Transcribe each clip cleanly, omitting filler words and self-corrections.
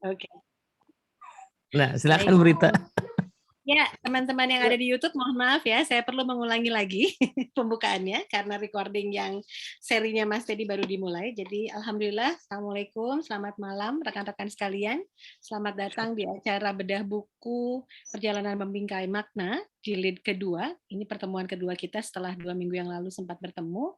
Oke. Nah, silakan Berita. Ya, teman-teman yang ada di YouTube, mohon maaf ya, saya perlu mengulangi lagi pembukaannya karena recording yang serinya Mas Teddy baru dimulai. Jadi, alhamdulillah, assalamualaikum, selamat malam rekan-rekan sekalian. Selamat datang di acara bedah buku Perjalanan Membingkai Makna jilid kedua. Ini pertemuan kedua kita setelah 2 minggu yang lalu sempat bertemu.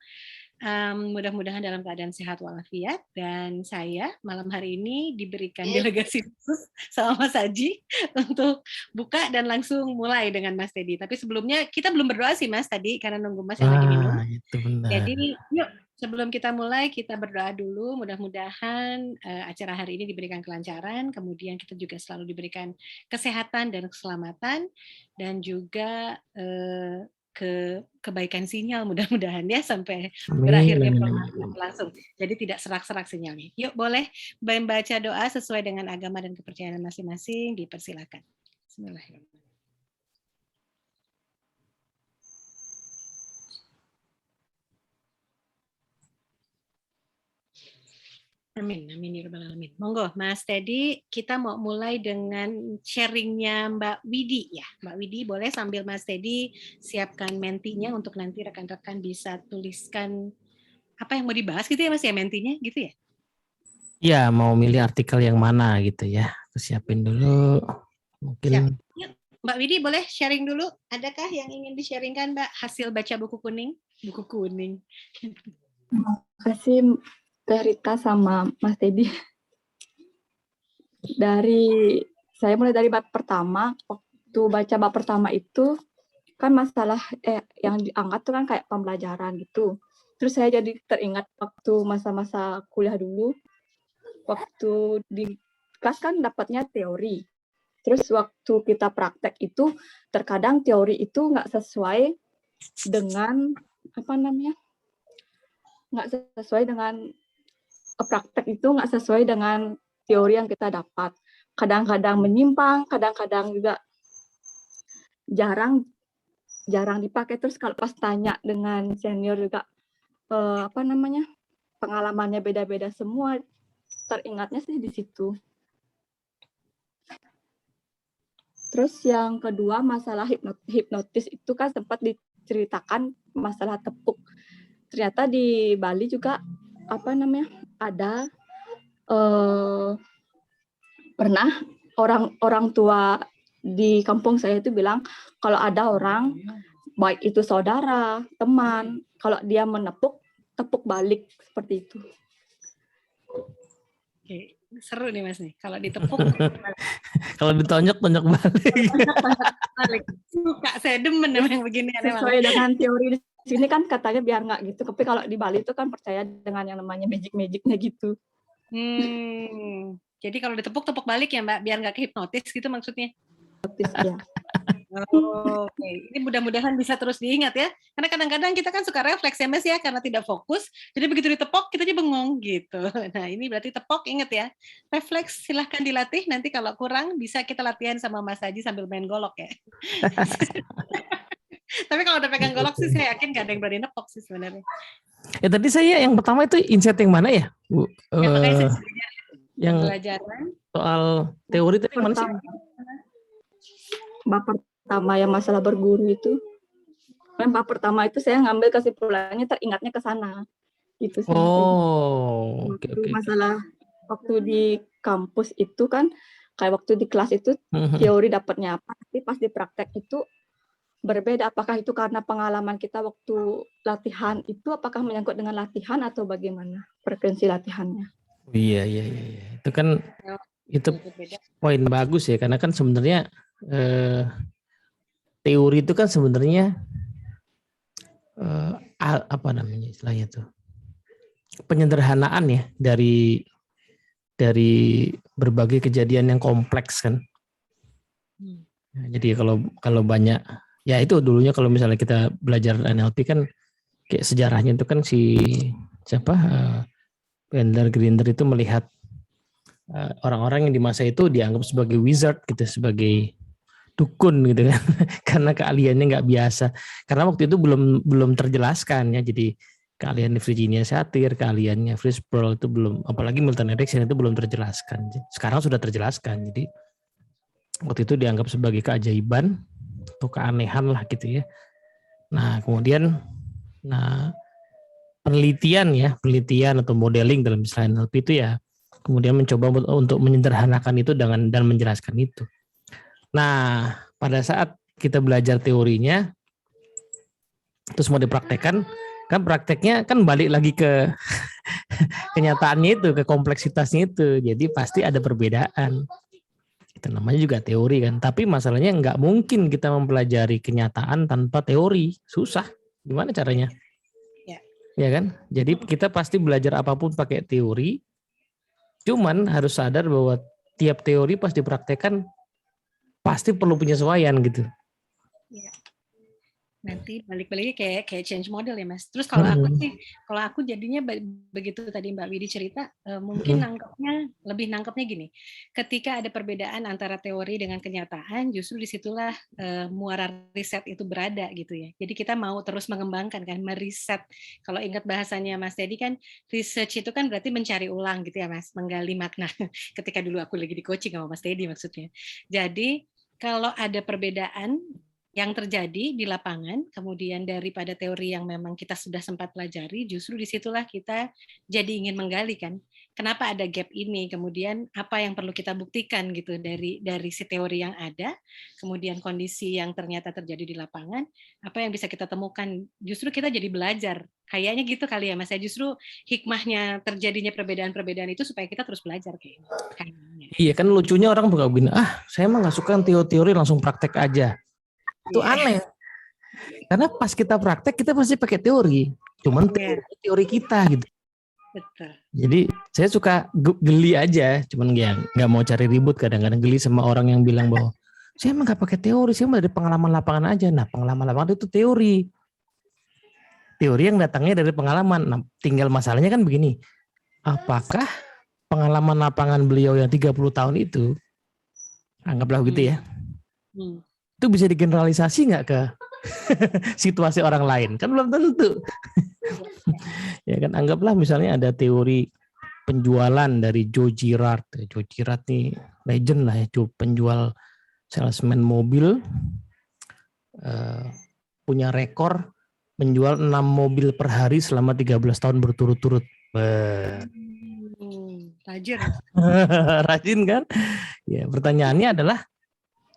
Mudah-mudahan dalam keadaan sehat walafiat, dan saya malam hari ini diberikan delegasi khusus sama Mas Haji untuk buka dan langsung mulai dengan Mas Teddy. Tapi sebelumnya kita belum berdoa sih Mas tadi karena nunggu Mas yang lagi minum. Itu benar. Jadi yuk sebelum kita mulai kita berdoa dulu. Mudah-mudahan acara hari ini diberikan kelancaran, kemudian kita juga selalu diberikan kesehatan dan keselamatan, dan juga kebaikan sinyal mudah-mudahan ya sampai berakhirnya program langsung. Jadi tidak serak-serak sinyalnya. Yuk boleh membaca doa sesuai dengan agama dan kepercayaan masing-masing, dipersilakan. Bismillahirrahmanirrahim. Amin, amin ya rabbal alamin. Monggo, Mas Teddy, kita mau mulai dengan sharingnya Mbak Widi ya. Mbak Widi, boleh sambil Mas Teddy siapkan mentinya untuk nanti rekan-rekan bisa tuliskan apa yang mau dibahas gitu ya Mas ya, mentinya gitu ya? Iya, mau milih artikel yang mana gitu ya. Siapin dulu. Mungkin. Siap. Yuk, Mbak Widi boleh sharing dulu. Adakah yang ingin di-sharingkan Mbak hasil baca buku kuning? Buku kuning. Terima kasih Rita sama Mas Teddy. Saya mulai dari bab pertama. Waktu baca bab pertama itu kan masalah yang diangkat tuh kan kayak pembelajaran gitu. Terus saya jadi teringat waktu masa-masa kuliah dulu. Waktu di kelas kan dapatnya teori. Terus waktu kita praktek itu terkadang teori itu nggak sesuai dengan praktek itu nggak sesuai dengan teori yang kita dapat. Kadang-kadang menyimpang, kadang-kadang juga jarang dipakai. Terus kalau pas tanya dengan senior juga pengalamannya beda-beda semua. Teringatnya sih di situ. Terus yang kedua masalah hipnotis itu kan sempat diceritakan masalah tepuk. Ternyata di Bali juga ada pernah orang tua di kampung saya itu bilang kalau ada orang baik itu saudara, teman, kalau dia menepuk, tepuk balik seperti itu. Oke, seru nih Mas nih. Kalau ditepuk, kalau ditonjok balik. Suka, saya demen yang begini. Sesuai dengan teori di sini kan katanya biar nggak gitu. Tapi kalau di Bali itu kan percaya dengan yang namanya magic-magicnya gitu. Jadi kalau ditepuk, tepuk balik ya Mbak, biar nggak kehipnotis gitu maksudnya? Hipnotis ya. Oke. Ini mudah-mudahan bisa terus diingat ya. Karena kadang-kadang kita kan suka refleks ya Mas ya, karena tidak fokus. Jadi begitu ditepok, kita aja bengong gitu. Nah ini berarti tepok, ingat ya. Refleks silahkan dilatih, nanti kalau kurang bisa kita latihan sama Mas Haji sambil main golok ya. Tapi kalau udah pegang golok sih saya yakin gak ada yang berani nepok sih sebenarnya. Ya tadi saya yang pertama itu insight yang mana ya? Bu? Yang pembelajaran. Soal teori tadi yang mana sih? Bab pertama yang masalah berguru itu. Kan bab pertama itu saya ngambil kesimpulannya teringatnya ke sana. Gitu sih. Okay. Masalah waktu di kampus itu kan kayak waktu di kelas itu teori dapatnya apa, tapi pas di praktek itu berbeda. Apakah itu karena pengalaman kita waktu latihan itu, apakah menyangkut dengan latihan atau bagaimana frekuensi latihannya? Iya. Itu kan itu poin bagus ya, karena kan sebenarnya teori itu kan sebenarnya apa namanya istilahnya tuh, penyederhanaan ya dari berbagai kejadian yang kompleks kan. Jadi kalau banyak ya itu dulunya kalau misalnya kita belajar NLP kan kayak sejarahnya itu kan si siapa Bender Grinder itu melihat orang-orang yang di masa itu dianggap sebagai wizard gitu, sebagai dukun gitu kan karena keahliannya nggak biasa, karena waktu itu belum terjelaskan ya. Jadi keahlian Virginia Satir, keahliannya Fritz Perls itu belum, apalagi Milton Erickson itu belum terjelaskan. Sekarang sudah terjelaskan. Jadi waktu itu dianggap sebagai keajaiban atau keanehan lah gitu ya. Nah kemudian, penelitian atau modeling dalam istilah NLP itu ya kemudian mencoba untuk menyederhanakan itu dan menjelaskan itu. Nah pada saat kita belajar teorinya terus mau dipraktekkan, kan prakteknya kan balik lagi ke kenyataannya itu, ke kompleksitasnya itu. Jadi pasti ada perbedaan. Itu namanya juga teori kan. Tapi masalahnya nggak mungkin kita mempelajari kenyataan tanpa teori. Susah. Gimana caranya? Ya kan? Jadi kita pasti belajar apapun pakai teori. Cuman harus sadar bahwa tiap teori pas dipraktekkan pasti perlu penyesuaian gitu. Nanti balik-balik kayak change model ya Mas. Terus kalau aku jadinya begitu tadi Mbak Widi cerita, mungkin lebih nangkepnya gini. Ketika ada perbedaan antara teori dengan kenyataan, justru disitulah muara riset itu berada gitu ya. Jadi kita mau terus mengembangkan kan, meriset. Kalau ingat bahasanya Mas Teddy kan, research itu kan berarti mencari ulang gitu ya Mas, menggali makna. Ketika dulu aku lagi di coaching sama Mas Teddy maksudnya. Jadi kalau ada perbedaan yang terjadi di lapangan, kemudian daripada teori yang memang kita sudah sempat pelajari, justru disitulah kita jadi ingin menggali kan, kenapa ada gap ini, kemudian apa yang perlu kita buktikan gitu dari si teori yang ada, kemudian kondisi yang ternyata terjadi di lapangan, apa yang bisa kita temukan, justru kita jadi belajar, kayaknya gitu kali ya Mas, ya justru hikmahnya terjadinya perbedaan-perbedaan itu supaya kita terus belajar kayaknya. Iya kan lucunya orang bukan begini, saya mah nggak suka teori langsung praktek aja. Itu aneh. Karena pas kita praktek kita pasti pakai teori. Cuman teori kita gitu. Betul. Jadi saya suka geli aja. Cuman ya nggak mau cari ribut, kadang-kadang geli sama orang yang bilang bahwa saya emang nggak pakai teori, saya mah dari pengalaman lapangan aja. Nah pengalaman lapangan itu teori. Teori yang datangnya dari pengalaman. Nah, tinggal masalahnya kan begini. Apakah pengalaman lapangan beliau yang 30 tahun itu, anggaplah begitu ya, itu bisa digeneralisasi nggak ke situasi orang lain? Kan belum tentu. Ya kan, anggaplah misalnya ada teori penjualan dari Joe Girard. Joe Girard nih legend lah ya, penjual salesman mobil, punya rekor menjual 6 mobil per hari selama 13 tahun berturut-turut. Rajin. Rajin kan? Ya, pertanyaannya adalah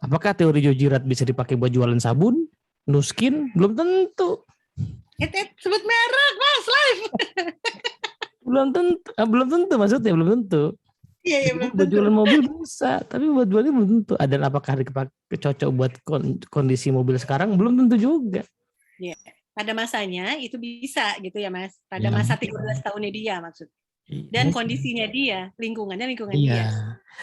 apakah teori Joe Girard bisa dipakai buat jualan sabun, Nuskin? Belum tentu. Sebut merek Mas live. belum tentu maksudnya, belum tentu. Iya, belum tentu. Buat jualan mobil bisa, tapi buat jualnya belum tentu. Dan apakah cocok buat kondisi mobil sekarang? Belum tentu juga. Iya. Pada masanya itu bisa gitu ya Mas. Pada masa 13 tahunnya dia maksud. Dan kondisinya dia, lingkungannya dia.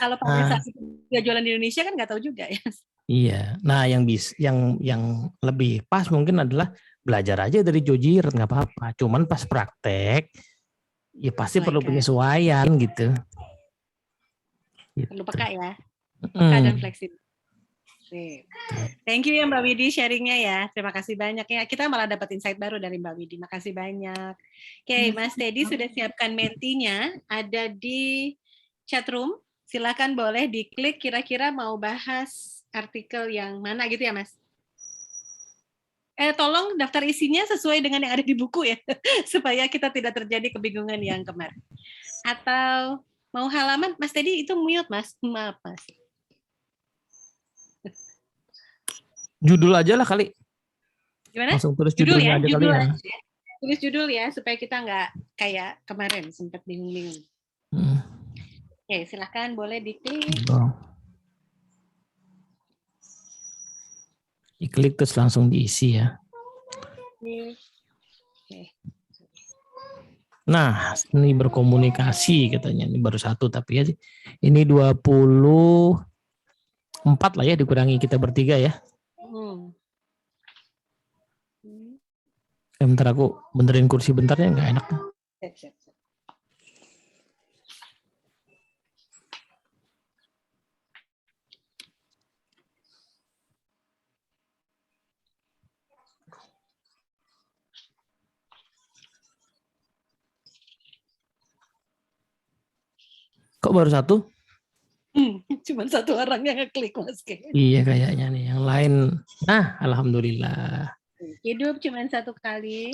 Kalau pada saat dia jualan di Indonesia kan nggak tahu juga ya. Iya. Nah, yang lebih pas mungkin adalah belajar aja dari Joe Girard, nggak apa-apa. Cuman pas praktek, ya pasti perlu penyesuaian gitu. Perlu peka ya. Peka dan fleksibel. Thank you ya Mbak Widi sharingnya ya. Terima kasih banyak ya. Kita malah dapat insight baru dari Mbak Widi. Makasih banyak. Oke, Mas Teddy sudah siapkan mentinya. Ada di chatroom. Silakan boleh diklik kira-kira mau bahas artikel yang mana gitu ya Mas. Tolong daftar isinya sesuai dengan yang ada di buku ya. Supaya kita tidak terjadi kebingungan yang kemarin. Atau mau halaman, Mas Teddy itu mute Mas. Maaf Mas. Judul aja lah kali. Gimana? Langsung tulis judulnya aja kali ya. Tulis judul ya, supaya kita nggak kayak kemarin, sempat bingung-bingung. Oke, silahkan boleh diklik. Diklik terus langsung diisi ya. Nah, ini berkomunikasi katanya. Ini baru satu, tapi ya ini 24 lah ya, dikurangi kita bertiga ya. Bentar aku benerin kursi bentarnya, nggak enak. Siap. Kok baru satu? Cuma satu orang yang ngeklik Mas Ken. Iya kayaknya nih. Yang lain. Nah, alhamdulillah. Hidup cuma satu kali.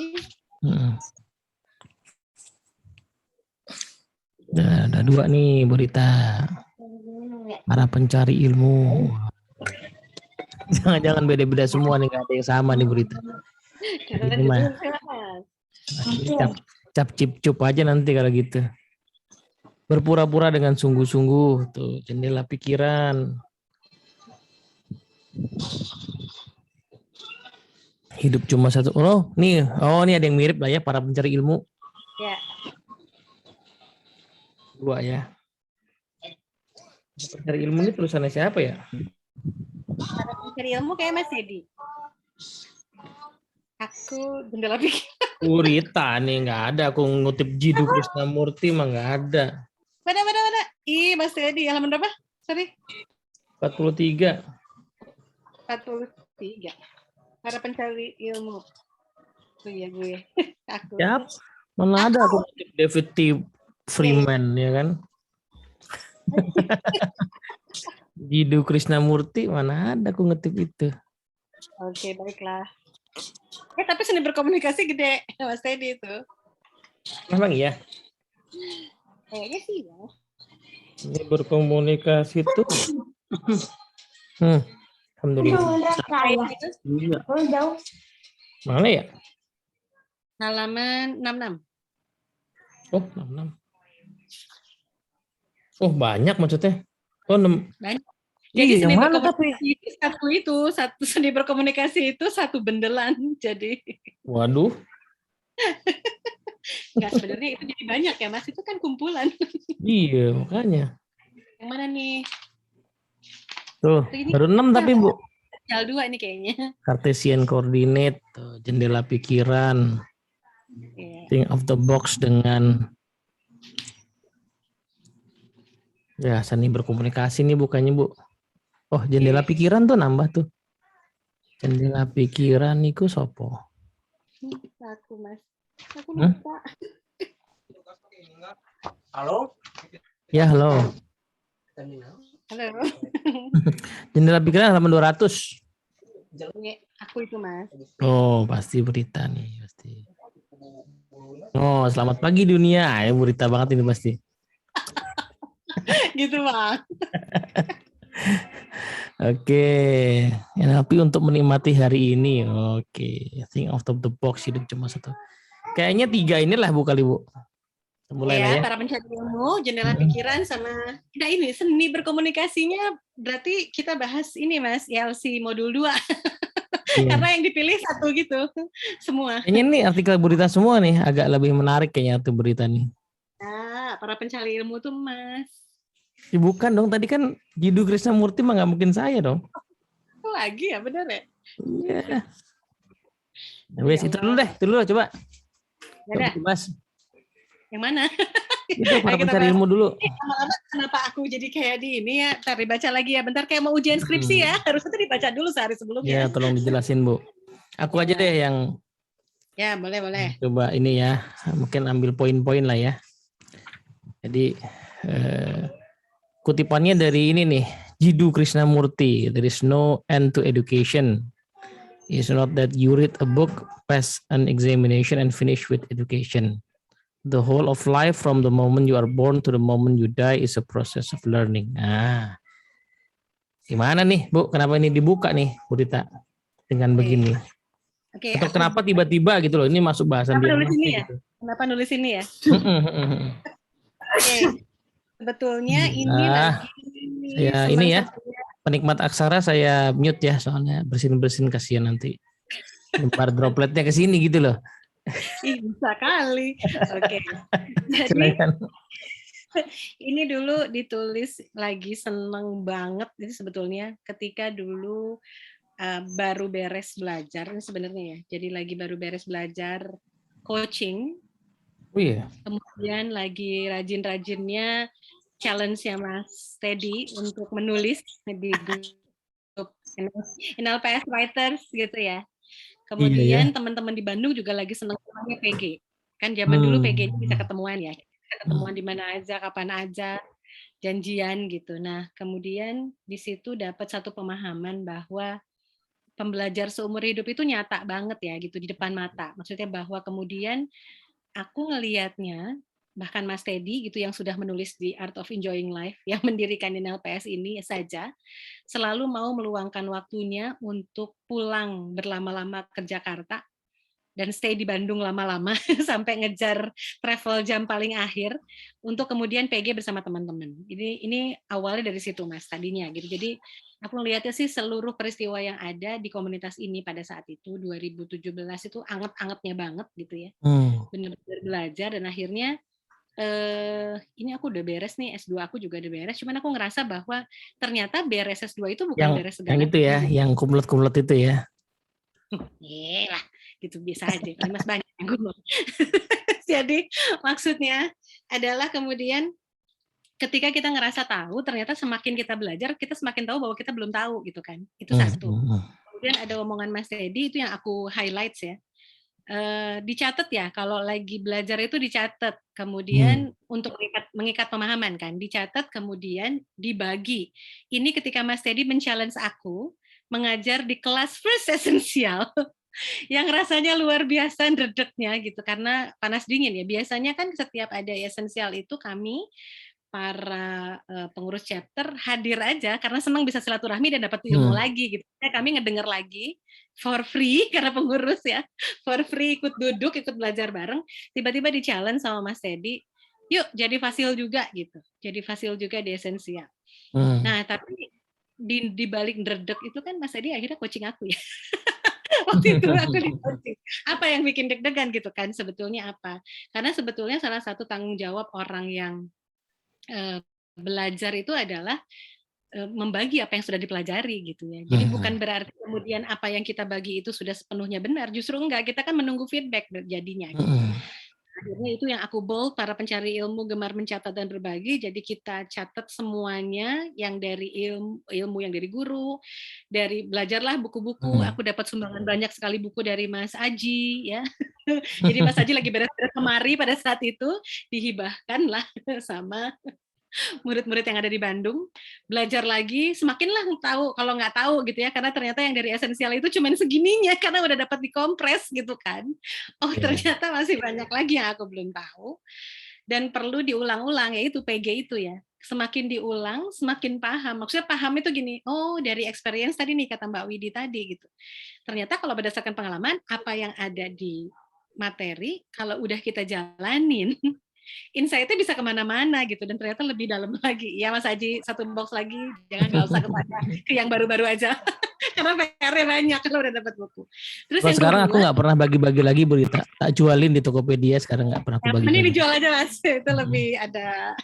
Ada 2 nih Bu Rita. Para pencari ilmu. Jangan-jangan beda-beda semua nih, nggak ada yang sama nih Bu Rita. Ini mah cap cip cup aja nanti kalau gitu. Berpura-pura dengan sungguh-sungguh tuh, jendela pikiran. Hidup cuma satu. Oh, nih ada yang mirip lah ya, para pencari ilmu. Ya. 2 ya. Pencari ilmu ini tulisannya siapa ya? Para pencari ilmu kayak Mas Edi. Aku jendela pikiran. Rita nih nggak ada. Aku ngutip Jiddu Krishnamurti mah nggak ada. Mana? Ih, Mas Edi, halaman berapa? Sorry. 43. 43. Para pencari ilmu. Tuh ya gue. Aku. Siap. Mana ada aku ngutip David T. Freeman ya kan? Jiddu Krishnamurti mana ada aku ngetip itu. Oke, baiklah. Tapi seni berkomunikasi gede, Mas Teddy itu. Memang iya. Kayaknya sih ya. Ini berkomunikasi tuh. Alhamdulillah. Iya. Mana ya? Halaman 66. Oh, 66. Oh, banyak maksudnya. Oh, banyak. Jadi iya, seni mana berkomunikasi tapi? satu seni berkomunikasi itu satu bendelan. Jadi. Waduh. Enggak, sebenarnya itu jadi banyak ya, Mas. Itu kan kumpulan. Iya, makanya. Yang mana nih? Tuh, baru 6 tapi Bu. Tinggal 2 ini kayaknya. Cartesian coordinate, jendela pikiran. Think of the box dengan ya seni berkomunikasi nih bukannya Bu. Oh, jendela pikiran tuh nambah tuh. Jendela pikiran niku sopo? Aku Mas. Aku lupa. Halo? Ya, halo. Halo. Jendela pikiran halaman 200. Aku itu Mas. Oh, pasti berita nih pasti. Oh, selamat pagi dunia. Ya, berita banget ini pasti. Gitu Bang. Oke, NLP untuk menikmati hari ini. Oke, think out of the box, hidup cuma satu. Kayaknya 3 inilah Bu kali Bu. Mulai ya, ya. para pencari ilmu, jendela pikiran sama nah ini seni berkomunikasinya berarti kita bahas ini Mas, ILC modul 2. Karena yang dipilih satu gitu. Semua. Kayaknya nih artikel berita semua nih agak lebih menarik kayaknya tuh berita nih. Nah, para pencari ilmu tuh Mas. Ya, bukan dong, tadi kan Jiddu Krishnamurti mah nggak mungkin saya dong. Lagi ya, benar ya? Iya. Wes itu dulu deh, coba. Ada. Mas. Yang mana? Itu para pencari ilmu dulu. Kenapa aku jadi kayak di ini ya? Ntar dibaca lagi ya. Bentar kayak mau ujian skripsi ya. Harusnya tuh dibaca dulu sehari sebelumnya. Ya, tolong dijelasin Bu. Aku aja deh yang. Ya, boleh. Coba ini ya, mungkin ambil poin-poin lah ya. Jadi kutipannya dari ini nih, Jiddu Krishnamurti. There is no end to education. It's not that you read a book, pass an examination, and finish with education. The whole of life from the moment you are born to the moment you die is a process of learning. Nah, gimana nih Bu? Kenapa ini dibuka nih, Bu Rita? Dengan begini. Oke. Atau kenapa tiba-tiba gitu loh? Ini masuk bahasan dia. Nulis ini ya? Gitu. Kenapa nulis ini ya? Oke. Sebetulnya ini ya ini ya. Penikmat aksara saya mute ya, soalnya bersin-bersin kasihan nanti. Lempar dropletnya ke sini gitu loh. Bisa kali. Oke. Jadi ini dulu ditulis lagi seneng banget. Jadi sebetulnya ketika dulu baru beres belajar ini sebenarnya ya. Jadi lagi baru beres belajar coaching. Oh iya. Kemudian lagi rajin-rajinnya challenge-nya Mas Teddy untuk menulis di grup NLPS Writers gitu ya. Kemudian teman-teman di Bandung juga lagi senang namanya PG. Kan zaman dulu PG bisa ketemuan ya. Ketemuan di mana aja, kapan aja. janjian gitu. Nah, kemudian di situ dapat satu pemahaman bahwa pembelajar seumur hidup itu nyata banget ya gitu di depan mata. Maksudnya bahwa kemudian aku ngelihatnya, bahkan Mas Teddy gitu yang sudah menulis di Art of Enjoying Life, yang mendirikan NLPS ini saja, selalu mau meluangkan waktunya untuk pulang berlama-lama ke Jakarta dan stay di Bandung lama-lama sampai ngejar travel jam paling akhir untuk kemudian PG bersama teman-teman. Ini awalnya dari situ Mas tadinya gitu. Jadi aku melihatnya sih seluruh peristiwa yang ada di komunitas ini pada saat itu 2017 itu anget-angetnya banget gitu ya. Benar-benar belajar dan akhirnya ini aku udah beres nih S2 aku juga udah beres. Cuman aku ngerasa bahwa ternyata beres S2 itu bukan beres segala. Yang itu ya, yang kumlot-kumlot itu ya. Lah, gitu bisa aja. Kan Mas banyak yang ngomong. Jadi maksudnya adalah kemudian ketika kita ngerasa tahu, ternyata semakin kita belajar, kita semakin tahu bahwa kita belum tahu gitu kan. Itu satu. Kemudian ada omongan Mas Teddy itu yang aku highlights ya. Dicatat ya, kalau lagi belajar itu dicatat. Kemudian untuk mengikat pemahaman kan, dicatat kemudian dibagi. Ini ketika Mas Teddy men-challenge aku mengajar di kelas first esensial yang rasanya luar biasa redeknya gitu karena panas dingin ya. Biasanya kan setiap ada esensial itu kami para pengurus chapter hadir aja karena senang bisa silaturahmi dan dapat ilmu lagi gitu. Kami ngedenger lagi for free karena pengurus ya, for free ikut duduk, ikut belajar bareng. Tiba-tiba di challenge sama Mas Teddy, yuk jadi fasil juga gitu. Jadi fasil juga di esensial. Nah tapi di balik ndredeg itu kan Mas Teddy akhirnya coaching aku ya. Waktu itu aku di coaching. Apa yang bikin deg-degan gitu kan sebetulnya apa? Karena sebetulnya salah satu tanggung jawab orang yang belajar itu adalah membagi apa yang sudah dipelajari gitu ya. Jadi bukan berarti kemudian apa yang kita bagi itu sudah sepenuhnya benar, justru enggak, kita kan menunggu feedback jadinya. Gitu. Akhirnya itu yang aku bold, para pencari ilmu gemar mencatat dan berbagi, jadi kita catat semuanya yang dari ilmu yang dari guru, dari belajarlah buku-buku, aku dapat sumbangan banyak sekali buku dari Mas Aji ya. Jadi Mas Aji lagi beres-beres kemari pada saat itu, dihibahkanlah sama murid-murid yang ada di Bandung, belajar lagi, semakinlah tahu, kalau nggak tahu gitu ya, karena ternyata yang dari esensial itu cuma segininya, karena udah dapat dikompres gitu kan. Oh ternyata masih banyak lagi yang aku belum tahu, dan perlu diulang-ulang, yaitu PG itu ya. Semakin diulang, semakin paham. Maksudnya paham itu gini, oh dari experience tadi nih, kata Mbak Widi tadi gitu. Ternyata kalau berdasarkan pengalaman, apa yang ada di materi, kalau udah kita jalanin, insight-nya bisa kemana-mana gitu dan ternyata lebih dalam lagi. Ya Mas Aji, satu box lagi, jangan nggak usah ke yang baru-baru aja. Karena PR-nya banyak kalau udah dapat buku. Terus yang sekarang kedua, aku nggak pernah bagi-bagi lagi berita, tak jualin di Tokopedia, sekarang nggak pernah aku bagi. Ini dijual aja Mas, itu lebih ada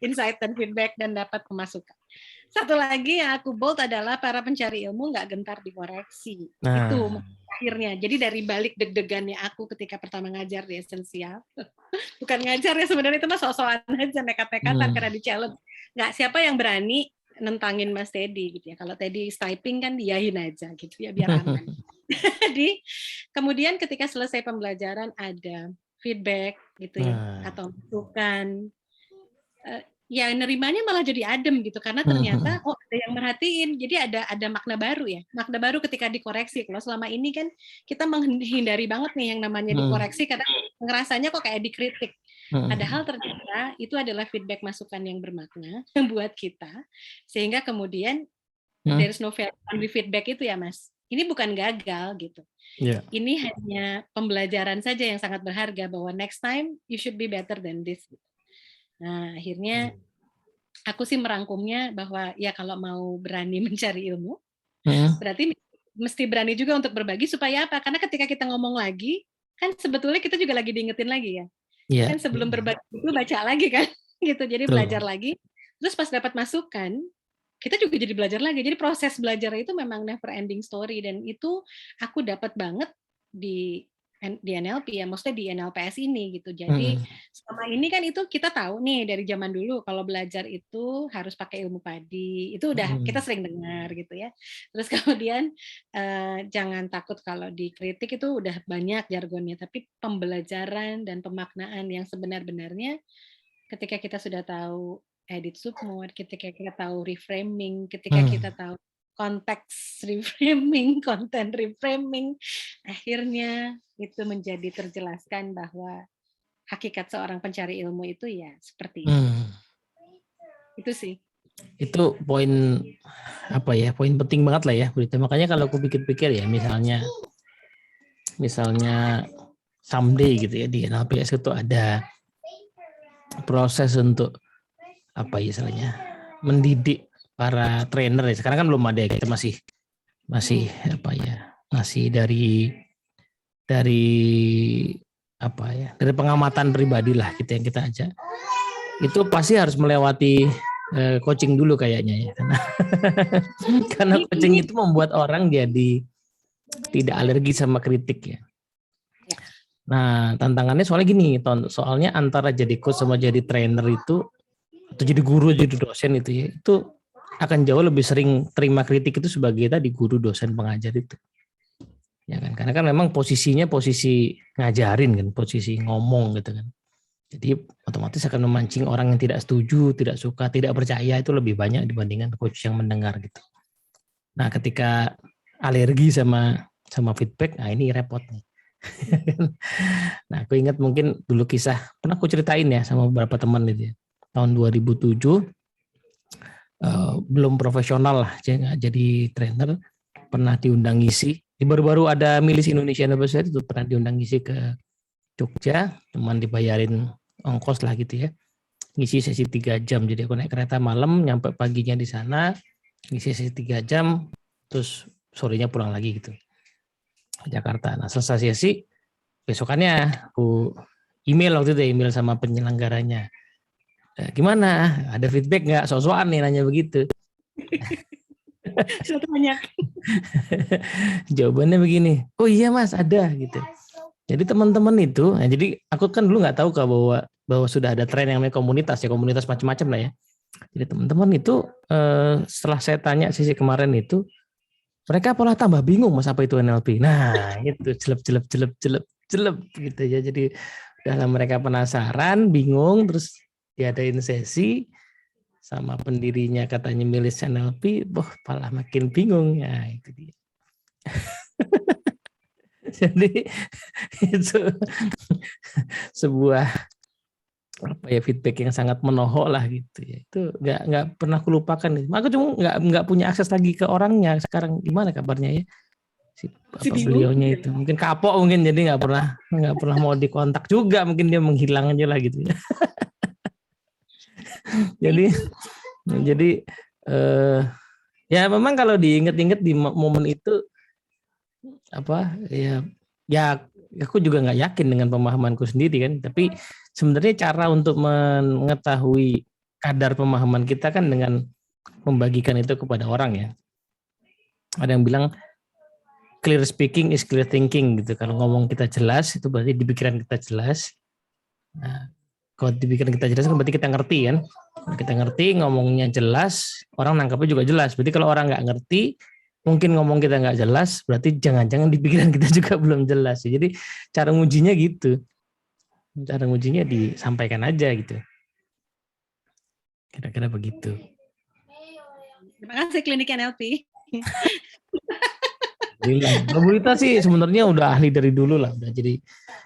insight dan feedback dan dapat pemasukan. Satu lagi yang aku bold adalah para pencari ilmu nggak gentar dikoreksi. Itu akhirnya. Jadi dari balik deg-degannya aku ketika pertama ngajar di esensial, bukan ngajar ya sebenarnya itu mah sok-sokan aja, nekat-nekatan karena di challenge. Nggak siapa yang berani nentangin Mas Teddy gitu ya. Kalau Teddy typing kan diahin aja gitu ya biar aman. Jadi kemudian ketika selesai pembelajaran ada feedback gitu ya atau masukan, ya nerimanya malah jadi adem gitu karena ternyata oh ada yang merhatiin, jadi ada makna baru ya, makna baru ketika dikoreksi. Kalau selama ini kan kita menghindari banget nih yang namanya dikoreksi karena ngerasanya kok kayak dikritik, padahal ternyata itu adalah feedback masukan yang bermakna buat kita, sehingga kemudian there's no failure on the feedback itu ya Mas, ini bukan gagal gitu. Ini hanya pembelajaran saja yang sangat berharga bahwa next time you should be better than this. Nah, akhirnya aku sih merangkumnya bahwa ya kalau mau berani mencari ilmu, berarti mesti berani juga untuk berbagi supaya apa? Karena ketika kita ngomong lagi, kan sebetulnya kita juga lagi diingetin lagi ya. Kan sebelum berbagi itu baca lagi kan, gitu. Jadi belajar lagi. Terus pas dapat masukan, kita juga jadi belajar lagi. Jadi proses belajar itu memang never ending story dan itu aku dapat banget di NLP ya, maksudnya di NLPS ini gitu. Jadi selama ini kan itu kita tahu nih dari zaman dulu kalau belajar itu harus pakai ilmu padi. Itu udah kita sering dengar gitu ya. Terus kemudian jangan takut kalau dikritik, itu udah banyak jargonnya, tapi pembelajaran dan pemaknaan yang sebenar-benarnya ketika kita sudah tahu edit submood, ketika kita tahu reframing, ketika kita tahu konteks reframing, konten reframing, akhirnya itu menjadi terjelaskan bahwa hakikat seorang pencari ilmu itu ya seperti itu. Itu sih. Itu poin apa ya? Poin penting banget lah ya, Burita. Makanya kalau aku pikir-pikir ya, misalnya someday gitu ya di NLPS itu ada proses untuk apa ya istilahnya mendidik para trainer ya. Sekarang kan belum ada ya, kita masih apa ya, masih dari apa ya, dari pengamatan pribadi lah kita yang kita ajak. Itu pasti harus melewati coaching dulu kayaknya ya, karena coaching itu membuat orang jadi tidak alergi sama kritik ya. Nah, tantangannya soalnya gini, soalnya antara jadi coach sama jadi trainer itu, atau jadi guru, jadi dosen itu ya, itu akan jauh lebih sering terima kritik itu sebagai tadi guru, dosen, pengajar itu. Ya kan, karena kan memang posisinya posisi ngajarin kan, posisi ngomong gitu kan. Jadi otomatis akan memancing orang yang tidak setuju, tidak suka, tidak percaya itu lebih banyak dibandingkan coach yang mendengar gitu. Nah, ketika alergi sama feedback, nah ini repot nih. Nah, aku ingat mungkin dulu kisah pernah aku ceritain ya sama beberapa teman itu ya. Tahun 2007 belum profesional lah, jadi trainer, pernah diundang ngisi. Baru-baru ada Milis Indonesia University itu pernah diundang ngisi ke Jogja, cuman dibayarin ongkos lah gitu ya. Ngisi sesi 3 jam, jadi aku naik kereta malam, nyampe paginya di sana, ngisi sesi 3 jam, terus sorenya pulang lagi gitu. Jakarta. Nah, selesai sesi, besokannya aku email waktu itu, email sama penyelenggaranya. Gimana? Ada feedback nggak? So-soan nih nanya begitu. Banyak. Jawabannya begini, oh iya mas ada gitu. Jadi teman-teman itu, nah jadi aku kan dulu nggak tahu bahwa sudah ada tren yang namanya komunitas ya, komunitas macam-macam lah ya. Jadi teman-teman itu setelah saya tanya sesi kemarin itu, mereka malah tambah bingung mas apa itu NLP. Nah itu jelep gitu ya. Jadi dalam mereka penasaran, bingung, terus diadain sesi sama pendirinya katanya milis NLP, malah makin bingung ya itu dia. Jadi itu sebuah apa ya feedback yang sangat menohok lah gitu ya. Itu nggak pernah kulupakan. Aku cuma nggak punya akses lagi ke orangnya sekarang, gimana kabarnya ya si beliaunya itu, mungkin kapok mungkin, jadi nggak pernah mau dikontak juga, mungkin dia menghilang aja lah gitu ya. jadi ya memang kalau diinget-inget di momen itu apa ya aku juga nggak yakin dengan pemahamanku sendiri kan, tapi sebenarnya cara untuk mengetahui kadar pemahaman kita kan dengan membagikan itu kepada orang ya. Ada yang bilang clear speaking is clear thinking gitu. Kalau ngomong kita jelas itu berarti di pikiran kita jelas. Nah, kalau di pikiran kita jelas kan berarti kita ngerti kan. Kalau kita ngerti, ngomongnya jelas, orang nangkapnya juga jelas. Berarti kalau orang nggak ngerti, mungkin ngomong kita nggak jelas, berarti jangan-jangan di pikiran kita juga belum jelas. Jadi cara ngujinya gitu. Cara ngujinya disampaikan aja gitu. Kira-kira begitu. Terima kasih Klinik NLP. Mbak Burita sih sebenarnya udah ahli dari dulu lah. Udah jadi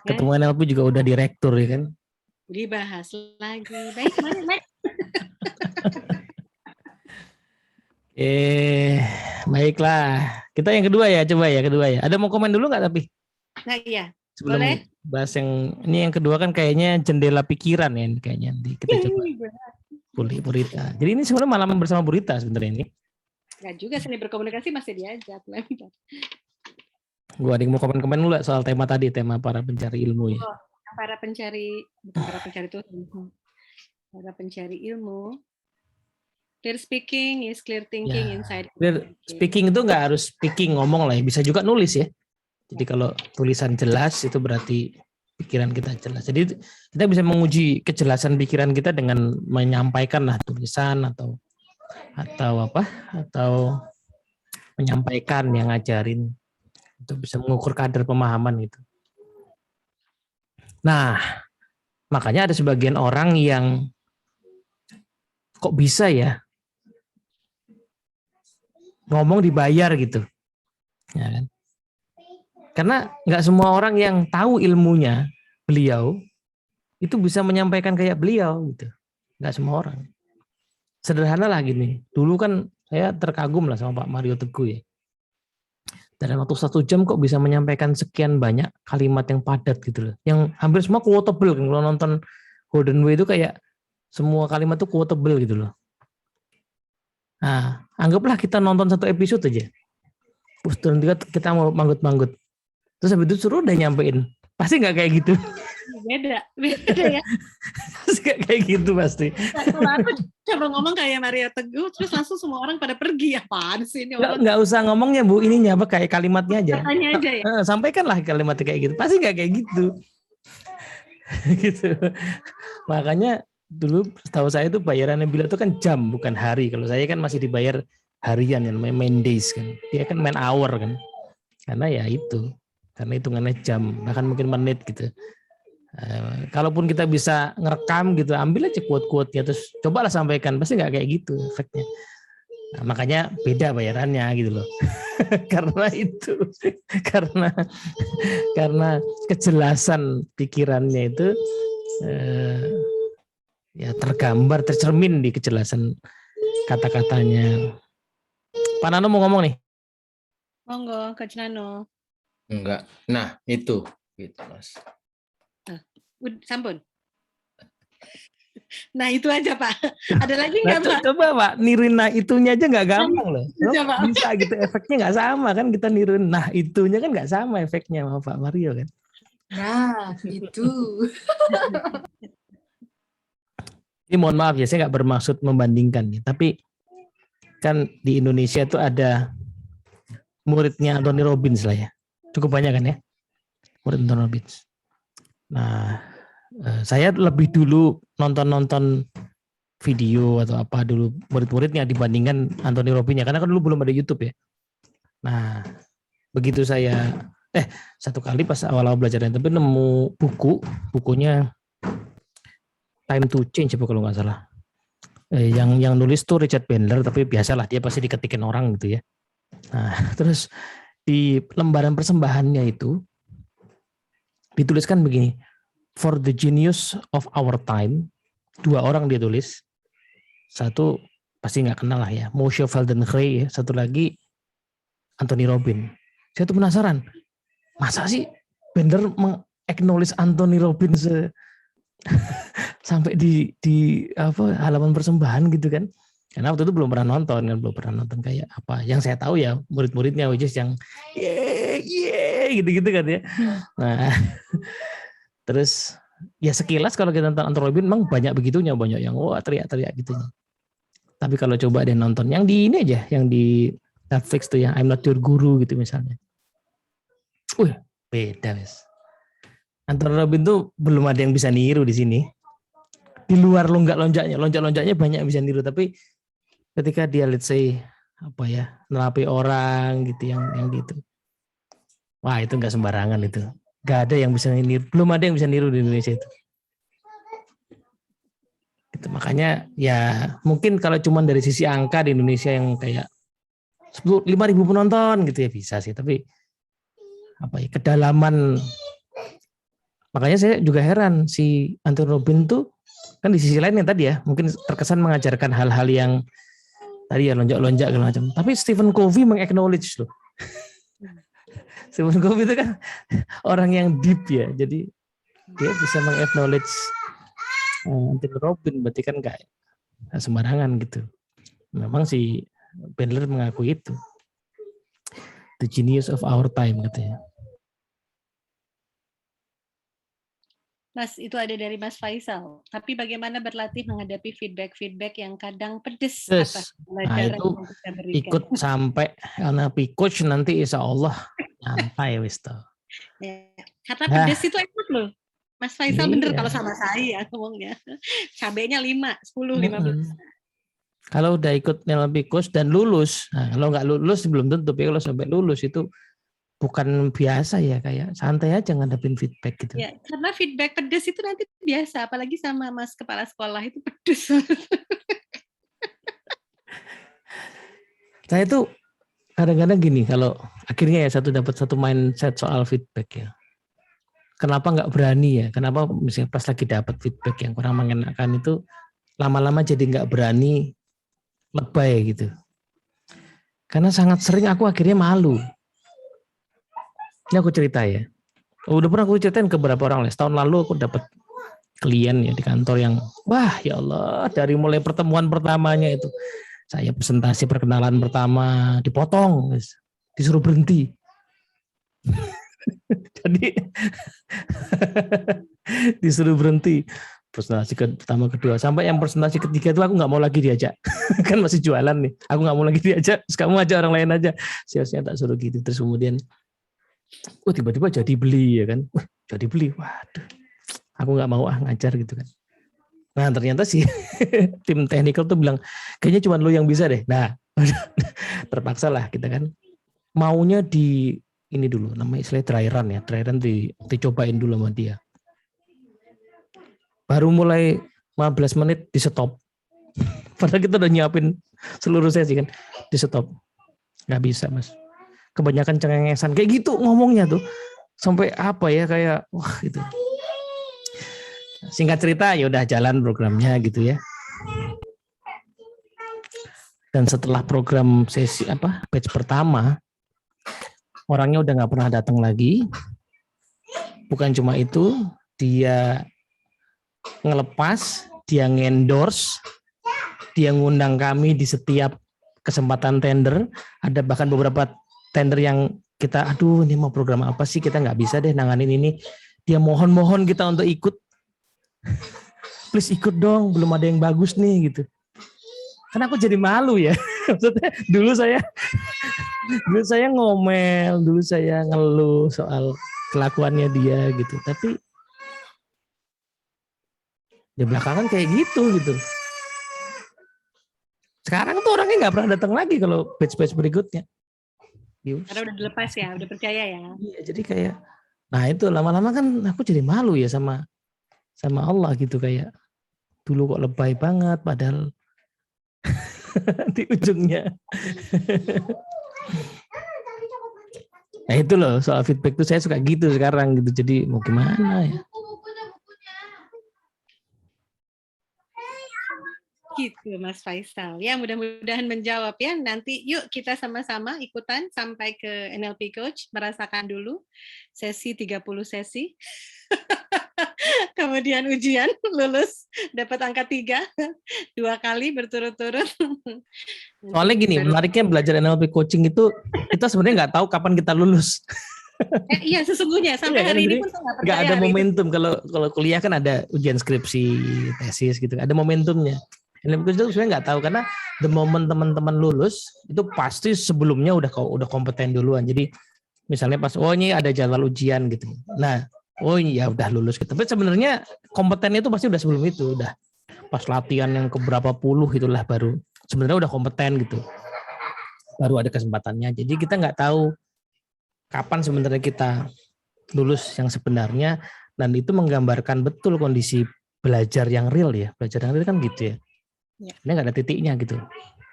ketemu NLP juga udah direktur ya kan. Dibahas lagi. Baik, baik. Baiklah. Kita yang kedua ya, coba ya kedua ya. Ada mau komen dulu nggak tapi? Nah iya. Sebelum boleh. Bahas yang kedua kan kayaknya jendela pikiran ya kayaknya. Kita coba. Burita. Jadi ini sebenarnya malam bersama Burita sebenarnya ini. Nggak juga, seni berkomunikasi masih diajak. Gua ada yang mau komen-komen dulu soal tema tadi, tema para pencari ilmu ya. Para pencari ilmu. Clear speaking is clear thinking inside. Clear speaking itu nggak harus speaking ngomong lah ya, bisa juga nulis ya. Jadi kalau tulisan jelas itu berarti pikiran kita jelas. Jadi kita bisa menguji kejelasan pikiran kita dengan menyampaikan lah tulisan atau menyampaikan yang ngajarin, itu bisa mengukur kadar pemahaman itu. Nah, makanya ada sebagian orang yang kok bisa ya ngomong dibayar gitu, ya kan? Karena nggak semua orang yang tahu ilmunya beliau itu bisa menyampaikan kayak beliau gitu, nggak semua orang. Sederhana lah gini, dulu kan saya terkagum lah sama Pak Mario Teguh ya. Dalam waktu 1 jam kok bisa menyampaikan sekian banyak kalimat yang padat gitu loh. Yang hampir semua quotable kan. Kalau nonton Golden Way itu kayak semua kalimat itu quotable gitu loh. Nah, anggaplah kita nonton 1 episode aja. Terus kita mau manggut-manggut. Terus habis itu suruh udah nyampein. Pasti nggak kayak gitu. Beda ya. Pasti nggak kayak gitu pasti. Kalau aku coba ngomong kayak Mario Teguh, terus langsung semua orang pada pergi. Apaan sih ini orang? Nggak usah ngomongnya Bu, ininya apa kayak kalimatnya aja. Katanya aja ya. Sampaikanlah kalimatnya kayak gitu. Pasti nggak kayak gitu. Gitu. Makanya dulu setahu saya itu bayarannya Bila itu kan jam bukan hari. Kalau saya kan masih dibayar harian yang namanya main days kan. Dia kan main hour kan. Karena ya itu. Karena hitungannya jam, bahkan mungkin menit gitu. Kalaupun kita bisa ngerekam gitu, ambil aja quote-quote-nya terus cobalah sampaikan, pasti nggak kayak gitu efeknya. Nah, makanya beda bayarannya gitu loh. Karena itu, karena kejelasan pikirannya itu ya tergambar, tercermin di kejelasan kata-katanya. Pak Nano mau ngomong nih? Monggo, Coach Nano. Enggak. Nah, itu gitu, Mas. Sampun. Nah, itu aja, Pak. Ada lagi nggak, Pak? Coba Pak, niruin nah itunya aja nggak gampang loh. Coba. Bisa gitu, efeknya nggak sama kan, kita niruin nah itunya kan nggak sama efeknya sama Pak Mario kan. Nah, itu. Ini mohon maaf ya, saya nggak bermaksud membandingkan ya, tapi kan di Indonesia itu ada muridnya Anthony Robbins lah ya. Cukup banyak kan ya, murid Anthony Robbins. Nah, saya lebih dulu nonton video atau apa dulu murid-muridnya dibandingkan Anthony Robbins-nya, karena kan dulu belum ada YouTube ya. Nah, begitu saya satu kali pas awal-awal belajar tapi nemu bukunya Time to Change kalau nggak salah. Yang nulis tuh Richard Bandler, tapi biasalah dia pasti diketikin orang gitu ya. Nah, terus di lembaran persembahannya itu dituliskan begini, for the genius of our time, 2 orang dia tulis, satu pasti nggak kenal lah ya, Moshe Feldenkrais ya, satu lagi Anthony Robbins. Saya tuh penasaran, masa sih Bandler meng-acknowledge Anthony Robbins sampai di apa halaman persembahan gitu kan? Karena waktu itu belum pernah nonton kayak apa. Yang saya tahu ya murid-muridnya which is yang gitu-gitu kan ya. Nah, terus ya sekilas kalau kita nonton Anthony Robbins memang banyak begitunya, banyak yang wah teriak-teriak gitu. Tapi kalau coba deh nonton yang di ini aja, yang di Netflix tuh yang I'm Not Your Guru gitu misalnya. Beda wes. Anthony Robbins tuh belum ada yang bisa niru di sini. Di luar lonjak-lonjaknya banyak yang bisa niru, tapi ketika dia let's say apa ya, nerapi orang gitu yang gitu. Wah, itu enggak sembarangan itu. Enggak ada yang bisa niru, belum ada yang bisa niru di Indonesia itu. Gitu, makanya ya mungkin kalau cuma dari sisi angka di Indonesia yang kayak 5.000 penonton gitu ya bisa sih, tapi apa ya kedalaman. Makanya saya juga heran si Anthony Robbins tuh kan di sisi lain yang tadi ya mungkin terkesan mengajarkan hal-hal yang tadi ya lonjak-lonjak segala macam. Tapi Stephen Covey meng-acknowledge loh. Stephen Covey itu kan orang yang deep ya, jadi dia bisa meng-acknowledge Anthony Robbins, berarti kan nggak sembarangan gitu. Memang si Bandler mengakui itu, the genius of our time katanya. Mas, itu ada dari Mas Faisal. Tapi bagaimana berlatih menghadapi feedback yang kadang pedes atas pelajaran itu yang kita berikan. Ikut sampai NLP coach nanti insya Allah nyantai wis toh. Ya, karena pedes itu enak loh. Mas Faisal bener kalau sama saya ngomongnya. Cabenya 5, 10, 15. Kalau udah ikut NLP coach dan lulus, nah kalau nggak lulus belum tentu, tapi kalau sampai lulus itu bukan biasa ya, kayak santai aja ngadepin feedback gitu. Ya, karena feedback pedes itu nanti biasa, apalagi sama Mas Kepala Sekolah itu pedes. Saya tuh kadang-kadang gini, kalau akhirnya ya dapat satu mindset soal feedback ya. Kenapa nggak berani ya? Kenapa misalnya pas lagi dapat feedback yang kurang mengenakan itu lama-lama jadi nggak berani lebay gitu. Karena sangat sering aku akhirnya malu. Ini aku cerita ya. Udah pernah aku ceritain ke beberapa orang lah. Setahun lalu aku dapat klien ya di kantor yang wah ya Allah, dari mulai pertemuan pertamanya itu saya presentasi perkenalan pertama dipotong, disuruh berhenti. Jadi disuruh berhenti presentasi pertama kedua sampai yang presentasi ketiga itu aku nggak mau lagi diajak. Kan masih jualan nih, aku nggak mau lagi diajak, terus kamu aja orang lain aja, salesnya tak suruh gitu. Terus kemudian tiba-tiba jadi beli ya kan, jadi beli, waduh aku nggak mau ngajar gitu kan. Nah ternyata sih tim technical tuh bilang kayaknya cuma lu yang bisa deh. Nah terpaksa lah kita kan maunya di ini dulu, namanya istilah dry run ya, dry run dicobain dulu sama dia. Baru mulai 15 menit di stop. Padahal kita udah nyiapin seluruh sesi kan, di stop. Nggak bisa mas. Kebanyakan cengengesan kayak gitu ngomongnya tuh. Sampai apa ya kayak wah gitu. Singkat cerita ya udah jalan programnya gitu ya. Dan setelah program sesi batch pertama, orangnya udah nggak pernah datang lagi. Bukan cuma itu, dia ngelepas, dia ngendorse, dia ngundang kami di setiap kesempatan tender. Ada bahkan beberapa tender yang kita, aduh ini mau program apa sih, kita nggak bisa deh nanganin ini. Dia mohon-mohon kita untuk ikut. Please ikut dong, belum ada yang bagus nih gitu. Karena aku jadi malu ya. Maksudnya dulu saya ngomel, dulu saya ngeluh soal kelakuannya dia gitu. Tapi di belakangan kayak gitu. Sekarang tuh orangnya nggak pernah datang lagi kalau batch-batch berikutnya. Karena udah dilepas ya, udah percaya ya. Iya, jadi kayak, nah itu lama-lama kan aku jadi malu ya sama Allah gitu, kayak dulu kok lebay banget padahal di ujungnya. Nah itu loh soal feedback tuh saya suka gitu sekarang gitu, jadi mau gimana ya. Gitu Mas Faisal. Ya mudah-mudahan menjawab ya. Nanti yuk kita sama-sama ikutan sampai ke NLP Coach, merasakan dulu sesi 30 sesi. Kemudian ujian, lulus, dapat angka 3, 2 kali berturut-turut. Soalnya gini, menariknya belajar NLP coaching itu, kita sebenarnya nggak tahu kapan kita lulus. Iya sesungguhnya, sampai hari ini pun saya nggak percaya. Nggak ada momentum, kalau kuliah kan ada ujian skripsi, tesis gitu, ada momentumnya. NLP coaching itu sebenarnya nggak tahu, karena the moment teman-teman lulus, itu pasti sebelumnya udah kompeten duluan. Jadi misalnya pas, oh ini ada jadwal ujian gitu. Nah, oh iya udah lulus gitu. Tapi sebenarnya kompetennya itu pasti udah sebelum itu, udah pas latihan yang keberapa puluh itulah baru sebenarnya udah kompeten gitu. Baru ada kesempatannya. Jadi kita nggak tahu kapan sebenarnya kita lulus yang sebenarnya, dan itu menggambarkan betul kondisi belajar yang real ya. Belajar yang real kan gitu ya. Ini nggak ada titiknya gitu.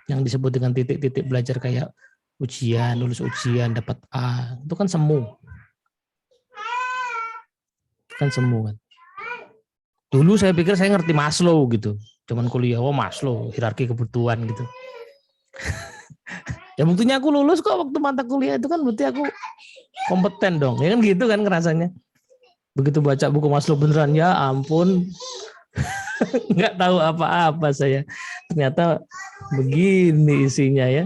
Yang disebut dengan titik-titik belajar kayak ujian, lulus ujian, dapat A, itu kan semu. Kan semua. Dulu saya pikir saya ngerti Maslow gitu. Cuman kuliah, oh Maslow, hierarki kebutuhan gitu. Ya buktinya aku lulus kok waktu mata kuliah itu, kan berarti aku kompeten dong. Ya kan gitu kan ngerasanya. Begitu baca buku Maslow beneran, ya ampun. Nggak tahu apa-apa saya. Ternyata begini isinya ya.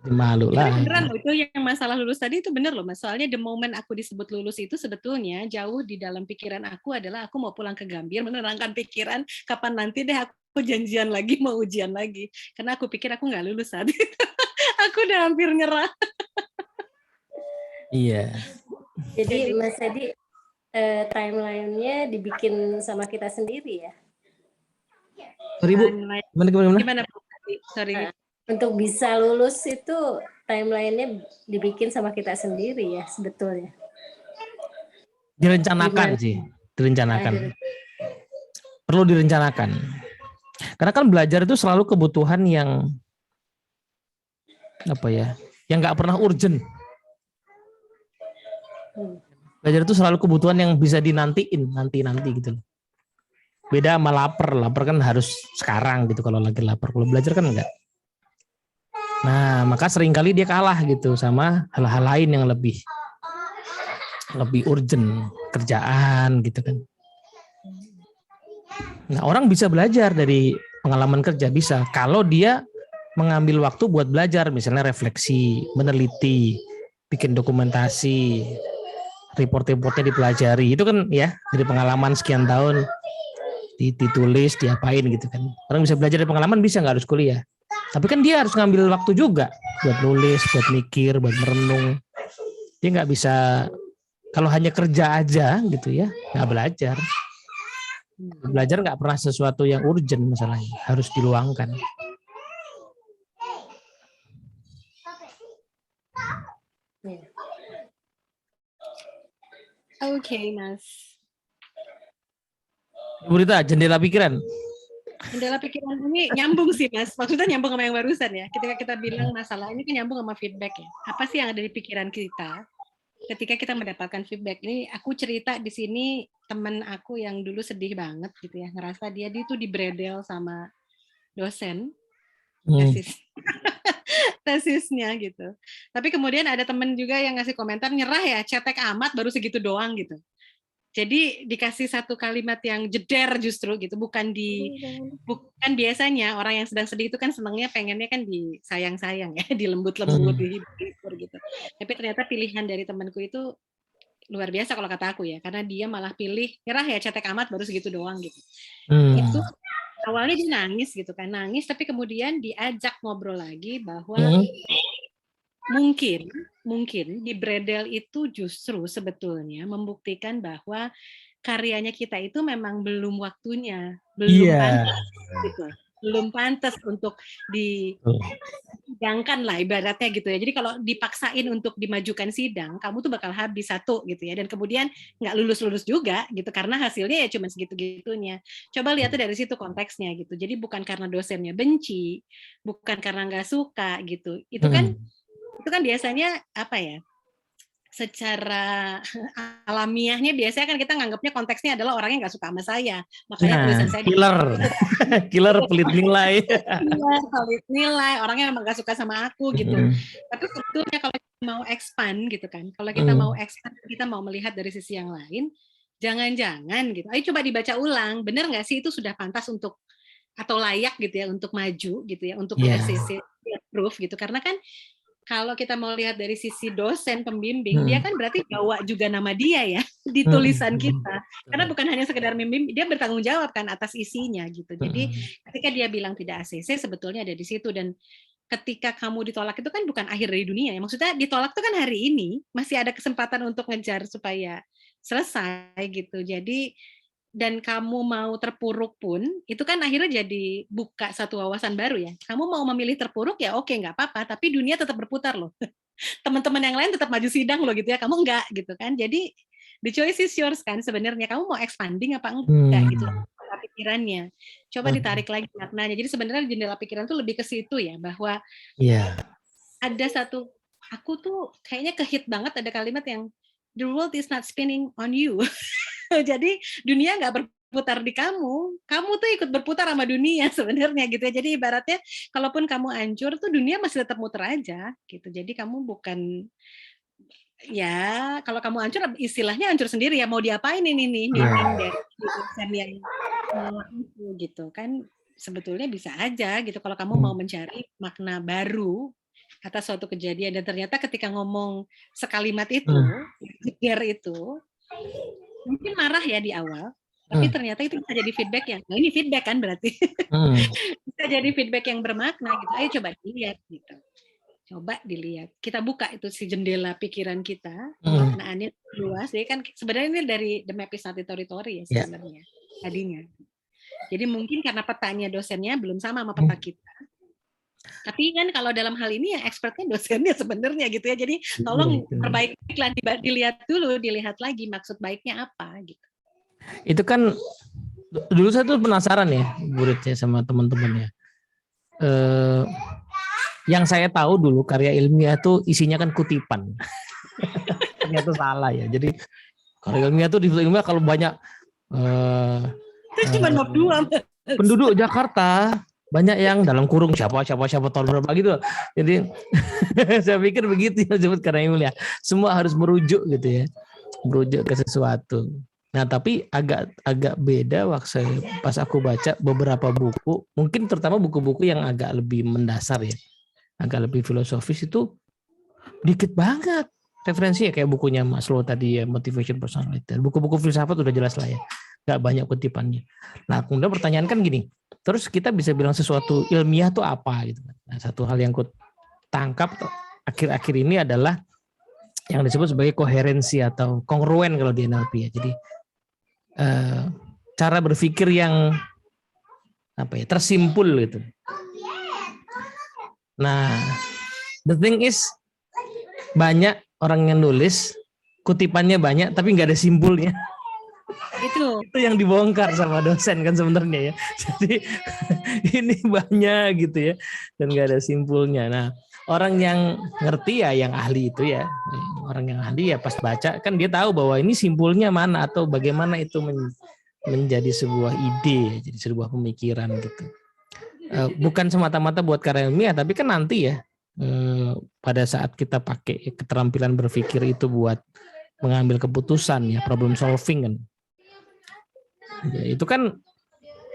Malu lah. Beneran loh, itu yang masalah lulus tadi itu bener loh Mas. Soalnya the moment aku disebut lulus itu sebetulnya jauh di dalam pikiran aku adalah aku mau pulang ke Gambir, menenangkan pikiran, kapan nanti deh aku janjian lagi mau ujian lagi. Karena aku pikir aku nggak lulus saat itu. Aku udah hampir nyerah. Iya. Jadi Mas Edi, timeline-nya dibikin sama kita sendiri ya? Sorry Bu, gimana Bu? Sorry. Untuk bisa lulus itu timeline-nya dibikin sama kita sendiri ya sebetulnya. Direncanakan sih, direncanakan. Perlu direncanakan. Karena kan belajar itu selalu kebutuhan yang apa ya, yang nggak pernah urgent. Hmm. Belajar itu selalu kebutuhan yang bisa dinantiin, nanti gitu loh. Beda sama lapar kan harus sekarang gitu kalau lagi lapar. Kalau belajar kan enggak. Nah, maka seringkali dia kalah gitu sama hal-hal lain yang lebih urgent, kerjaan gitu kan. Nah, orang bisa belajar dari pengalaman kerja bisa kalau dia mengambil waktu buat belajar, misalnya refleksi, meneliti, bikin dokumentasi, report-reportnya dipelajari. Itu kan ya dari pengalaman sekian tahun ditulis, diapain gitu kan. Orang bisa belajar dari pengalaman, bisa, nggak harus kuliah. Tapi kan dia harus ngambil waktu juga buat nulis, buat mikir, buat merenung. Dia nggak bisa kalau hanya kerja aja gitu ya, nggak belajar. Belajar nggak pernah sesuatu yang urgent masalahnya, harus diluangkan. Oke, Mas. Bu Rita, jendela pikiran. Jendela pikiran ini nyambung sih, Mas. Maksudnya nyambung sama yang barusan ya. Ketika kita bilang masalah ini kan nyambung sama feedback ya. Apa sih yang ada di pikiran kita ketika kita mendapatkan feedback? Ini aku cerita di sini teman aku yang dulu sedih banget gitu ya, ngerasa dia tuh dibredel sama dosen tesisnya gitu. Tapi kemudian ada temen juga yang ngasih komentar, nyerah ya, cetek amat baru segitu doang gitu. Jadi dikasih satu kalimat yang jeder justru gitu, bukan biasanya orang yang sedang sedih itu kan senangnya pengennya kan disayang-sayang ya, dilembut-lembut, dihibur gitu. Tapi ternyata pilihan dari temanku itu luar biasa kalau kata aku ya, karena dia malah pilih nyerah ya, cetek amat baru segitu doang gitu. Itu awalnya dia nangis gitu kan, nangis, tapi kemudian diajak ngobrol lagi bahwa mungkin di Bredel itu justru sebetulnya membuktikan bahwa karyanya kita itu memang belum waktunya, pantas gitu. Belum pantas untuk disidangkan lah ibaratnya gitu ya. Jadi kalau dipaksain untuk dimajukan sidang, kamu tuh bakal habis satu gitu ya. Dan kemudian nggak lulus juga gitu karena hasilnya ya cuma segitu-gitunya. Coba lihat dari situ konteksnya gitu. Jadi bukan karena dosennya benci, bukan karena nggak suka gitu. Itu kan biasanya apa ya? Secara alamiahnya biasanya kan kita nganggapnya konteksnya adalah orangnya nggak suka sama saya, makanya tulisan saya killer pelit nilai, pelit nilai, orangnya memang nggak suka sama aku gitu. Tapi sebetulnya kalau kita mau expand gitu kan, kalau kita mau expand, kita mau melihat dari sisi yang lain, jangan-jangan gitu, ayo coba dibaca ulang, benar nggak sih itu sudah pantas untuk atau layak gitu ya untuk maju gitu ya, untuk ACC approve gitu, karena kan kalau kita mau lihat dari sisi dosen pembimbing, dia kan berarti bawa juga nama dia ya di tulisan kita. Karena bukan hanya sekedar membimbing, dia bertanggung jawab kan atas isinya gitu. Jadi ketika dia bilang tidak ACC, sebetulnya ada di situ. Dan ketika kamu ditolak itu kan bukan akhir dari dunia ya. Maksudnya ditolak itu kan hari ini, masih ada kesempatan untuk ngejar supaya selesai gitu. Jadi dan kamu mau terpuruk pun, itu kan akhirnya jadi buka satu wawasan baru ya. Kamu mau memilih terpuruk ya oke, nggak apa-apa, tapi dunia tetap berputar loh. Teman-teman yang lain tetap maju sidang loh gitu ya, kamu enggak gitu kan. Jadi the choice is yours kan sebenarnya. Kamu mau expanding apa enggak gitu pikirannya. Coba ditarik lagi maknanya. Jadi sebenarnya jendela pikiran tuh lebih ke situ ya, bahwa ada satu, aku tuh kayaknya kehit banget ada kalimat yang the world is not spinning on you. Jadi dunia nggak berputar di kamu tuh ikut berputar sama dunia sebenarnya gitu ya. Jadi ibaratnya kalaupun kamu hancur tuh dunia masih tetap muter aja gitu. Jadi kamu bukan ya kalau kamu hancur istilahnya hancur sendiri ya, mau diapain ini nih dari dosen yang itu gitu kan, sebetulnya bisa aja gitu kalau kamu mau mencari makna baru atas suatu kejadian. Dan ternyata ketika ngomong sekalimat itu, itu mungkin marah ya di awal, tapi ternyata itu bisa jadi feedback yang, nah ini feedback kan berarti, bisa jadi feedback yang bermakna gitu. Ayo coba dilihat gitu, coba dilihat, kita buka itu si jendela pikiran kita, pemaknaannya luas. Jadi kan sebenarnya ini dari The Map is Not a Territory ya sebenarnya tadinya. Jadi mungkin karena petanya dosennya belum sama peta kita. Tapi kan kalau dalam hal ini ya expertnya dosennya sebenarnya gitu ya. Jadi tolong perbaikilah, dilihat dulu, dilihat lagi maksud baiknya apa gitu. Itu kan dulu saya tuh penasaran ya, muridnya sama teman-temannya. Yang saya tahu dulu karya ilmiah tuh isinya kan kutipan. Ternyata salah ya. Jadi karya ilmiah tuh di ilmiah kalau banyak Itu cuma bab 2. penduduk Jakarta banyak yang dalam kurung siapa tahun berapa gitu. Jadi saya pikir begitu yang disebut karya ilmiah. Semua harus merujuk gitu ya. Merujuk ke sesuatu. Nah, tapi agak beda waktu pas aku baca beberapa buku, mungkin terutama buku-buku yang agak lebih mendasar ya. Agak lebih filosofis itu dikit banget referensinya, kayak bukunya Maslow tadi ya, Motivation Personality. Buku-buku filsafat udah jelas lah ya. Gak banyak kutipannya. Nah, kemudian pertanyaan kan gini, terus kita bisa bilang sesuatu ilmiah tuh apa gitu. Nah, satu hal yang aku tangkap akhir-akhir ini adalah yang disebut sebagai koherensi atau kongruen kalau di NLP ya. Jadi cara berpikir yang tersimpul gitu. Nah, the thing is banyak orang yang nulis kutipannya banyak tapi nggak ada simpulnya. Itu yang dibongkar sama dosen kan sebenarnya ya. Jadi ini banyak gitu ya dan nggak ada simpulnya. Nah, orang yang ngerti ya, yang ahli itu ya, orang yang ahli ya pas baca kan dia tahu bahwa ini simpulnya mana atau bagaimana itu menjadi sebuah ide, jadi sebuah pemikiran gitu. Bukan semata-mata buat karya ilmiah, tapi kan nanti ya pada saat kita pakai keterampilan berpikir itu buat mengambil keputusan ya, problem solving kan. Ya, itu kan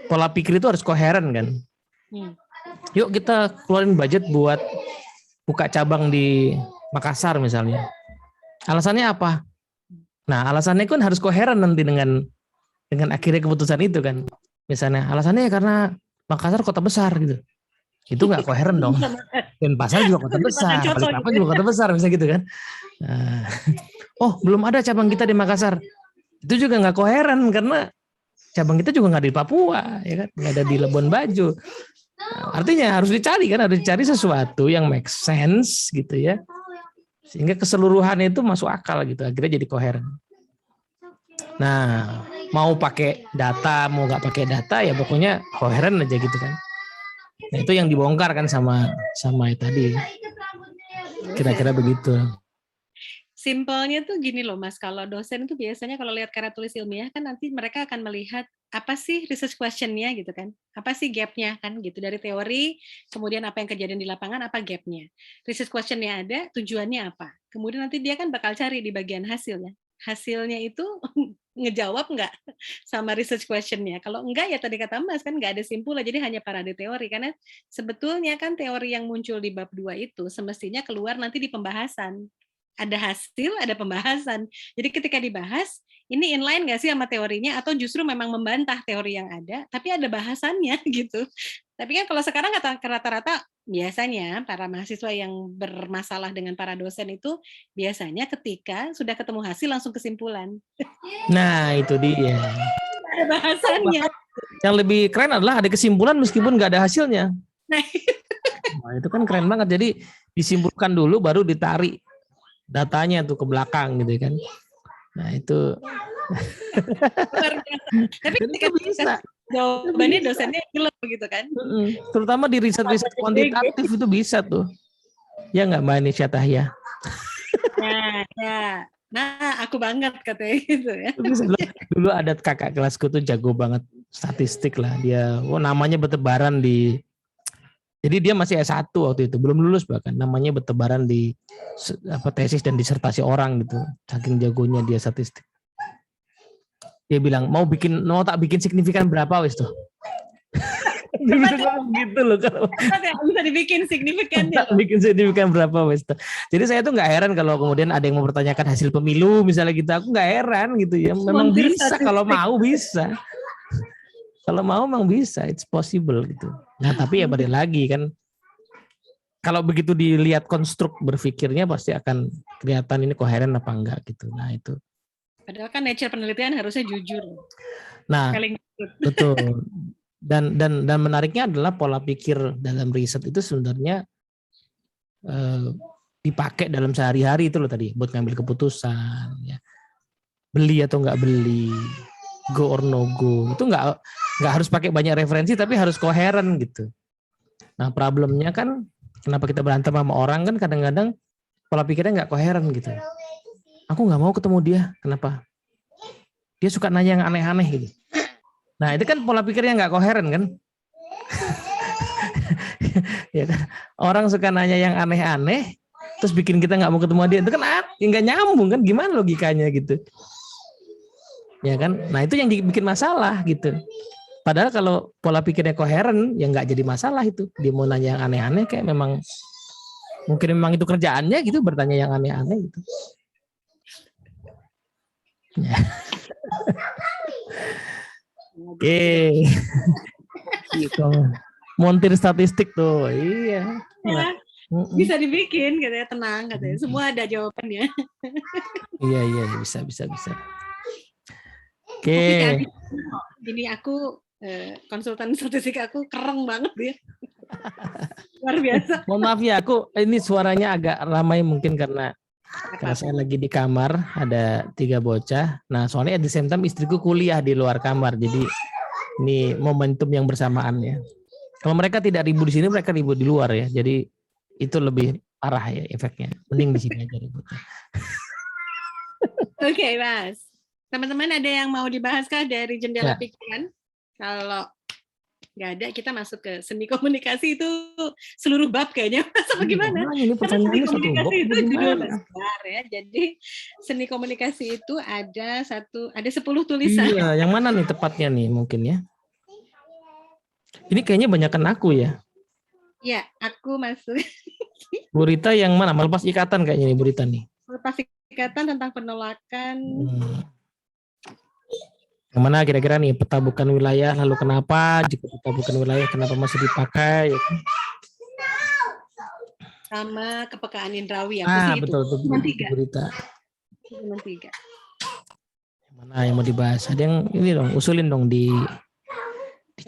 pola pikir itu harus koheren kan. Yuk kita keluarin budget buat buka cabang di Makassar misalnya. Alasannya apa? Nah, alasannya kan harus koheren nanti dengan akhirnya keputusan itu kan. Misalnya alasannya karena Makassar kota besar gitu. Itu nggak koheren dong. Denpasar juga kota besar, Balikpapan juga kota besar misalnya gitu kan. Oh, belum ada cabang kita di Makassar. Itu juga nggak koheren karena cabang kita juga nggak di Papua, ya kan? Nggak ada di Labuan Bajo. Artinya harus dicari sesuatu yang make sense gitu ya, sehingga keseluruhannya itu masuk akal gitu, akhirnya jadi koheren. Nah, mau pakai data mau nggak pakai data ya pokoknya koheren aja gitu kan. Nah, itu yang dibongkar kan sama tadi, kira-kira begitu. Simpelnya tuh gini loh Mas, kalau dosen itu biasanya kalau lihat karya tulis ilmiah kan nanti mereka akan melihat apa sih research question-nya gitu kan, apa sih gap-nya kan gitu, dari teori, kemudian apa yang kejadian di lapangan, apa gap-nya. Research question-nya ada, tujuannya apa. Kemudian nanti dia kan bakal cari di bagian hasilnya. Hasilnya itu ngejawab nggak sama research question-nya. Kalau enggak ya tadi kata Mas kan nggak ada simpulnya, jadi hanya parade teori. Karena sebetulnya kan teori yang muncul di bab 2 itu semestinya keluar nanti di pembahasan. Ada hasil, ada pembahasan. Jadi ketika dibahas, ini inline nggak sih sama teorinya, atau justru memang membantah teori yang ada, tapi ada bahasannya gitu. Tapi kan kalau sekarang rata-rata biasanya para mahasiswa yang bermasalah dengan para dosen itu biasanya ketika sudah ketemu hasil langsung kesimpulan. Nah itu dia. Ada bahasannya. Yang lebih keren adalah ada kesimpulan meskipun nggak ada hasilnya. Nah itu kan keren banget. Jadi disimpulkan dulu baru ditarik datanya tuh ke belakang gitu kan. Nah itu. Tapi ketika bisa jawabannya dosennya gila begitu kan. Terutama di riset-riset kuantitatif itu bisa tuh. Ya nggak Mbak Nisha Tahya? Nah, aku banget katanya gitu ya. Dulu ada kakak kelasku tuh jago banget statistik lah. Dia namanya bertebaran di. Jadi dia masih S1 waktu itu, belum lulus bahkan. Namanya bertebaran di tesis dan disertasi orang gitu. Saking jagonya dia statistik. Dia bilang mau tak bikin signifikan berapa wis tuh. Dia bisa ngomong gitu loh kalau bisa dibikin signifikan ya. Bikin signifikan berapa wis tuh. Jadi saya tuh nggak heran kalau kemudian ada yang mempertanyakan hasil pemilu misalnya gitu. Aku nggak heran gitu ya. Memang bisa kalau mau bisa. Kalau mau memang bisa, it's possible gitu. Nah tapi ya balik lagi kan, kalau begitu dilihat konstruk berpikirnya pasti akan kelihatan ini koheren apa enggak gitu. Nah itu. Padahal kan nature penelitian harusnya jujur. Nah betul. Dan menariknya adalah pola pikir dalam riset itu sebenarnya dipakai dalam sehari-hari itu loh tadi, buat ngambil keputusan, ya. Beli atau enggak beli, go or no go, itu nggak harus pakai banyak referensi tapi harus koheren gitu. Nah problemnya kan kenapa kita berantem sama orang kan kadang-kadang pola pikirnya nggak koheren gitu. Aku nggak mau ketemu dia, kenapa? Dia suka nanya yang aneh-aneh gitu. Nah itu kan pola pikirnya nggak koheren kan? Ya kan? Orang suka nanya yang aneh-aneh, terus bikin kita nggak mau ketemu dia, itu kan nggak nyambung kan? Gimana logikanya gitu? Ya kan? Nah itu yang bikin masalah gitu. Padahal kalau pola pikirnya koheren, ya nggak jadi masalah itu. Dia mau nanya yang aneh-aneh, kayak mungkin memang itu kerjaannya gitu, bertanya yang aneh-aneh gitu. Ya. Oke. Gitu. Montir statistik tuh, iya. Ya, bisa dibikin katanya, tenang katanya. Semua ada jawabannya. Iya, bisa. Oke. Tapi kan ini aku konsultan statistik aku keren banget dia. Luar biasa. Mohon maaf ya, aku ini suaranya agak ramai mungkin karena saya lagi di kamar, ada 3 bocah. Nah, soalnya at the same time istriku kuliah di luar kamar, jadi ini momentum yang bersamaan ya. Kalau mereka tidak ribut di sini, mereka ribut di luar ya. Jadi itu lebih parah ya efeknya. Mending di sini aja ributnya. Oke, Mas. Teman-teman ada yang mau dibahas kah dari jendela pikiran? Kalau nggak ada, kita masuk ke seni komunikasi itu seluruh bab kayaknya. Apa gimana? Ini pertanyaannya seni komunikasi itu judul gimana? besar ya. Jadi seni komunikasi itu ada 10 tulisan. Iya, yang mana nih tepatnya nih mungkin ya? Ini kayaknya banyakan aku ya. Ya, aku masuk. Bu Rita yang mana? Melepas ikatan kayaknya nih Bu Rita nih. Melepas ikatan tentang penolakan. Yang mana kira-kira nih, peta bukan wilayah, lalu kenapa? Jika peta bukan wilayah, kenapa masih dipakai? Ya kan? Sama kepekaan indrawi. Betul, Cuma 3. Berita. Cuma 3. Mana yang mau dibahas? Ada yang ini dong, usulin dong di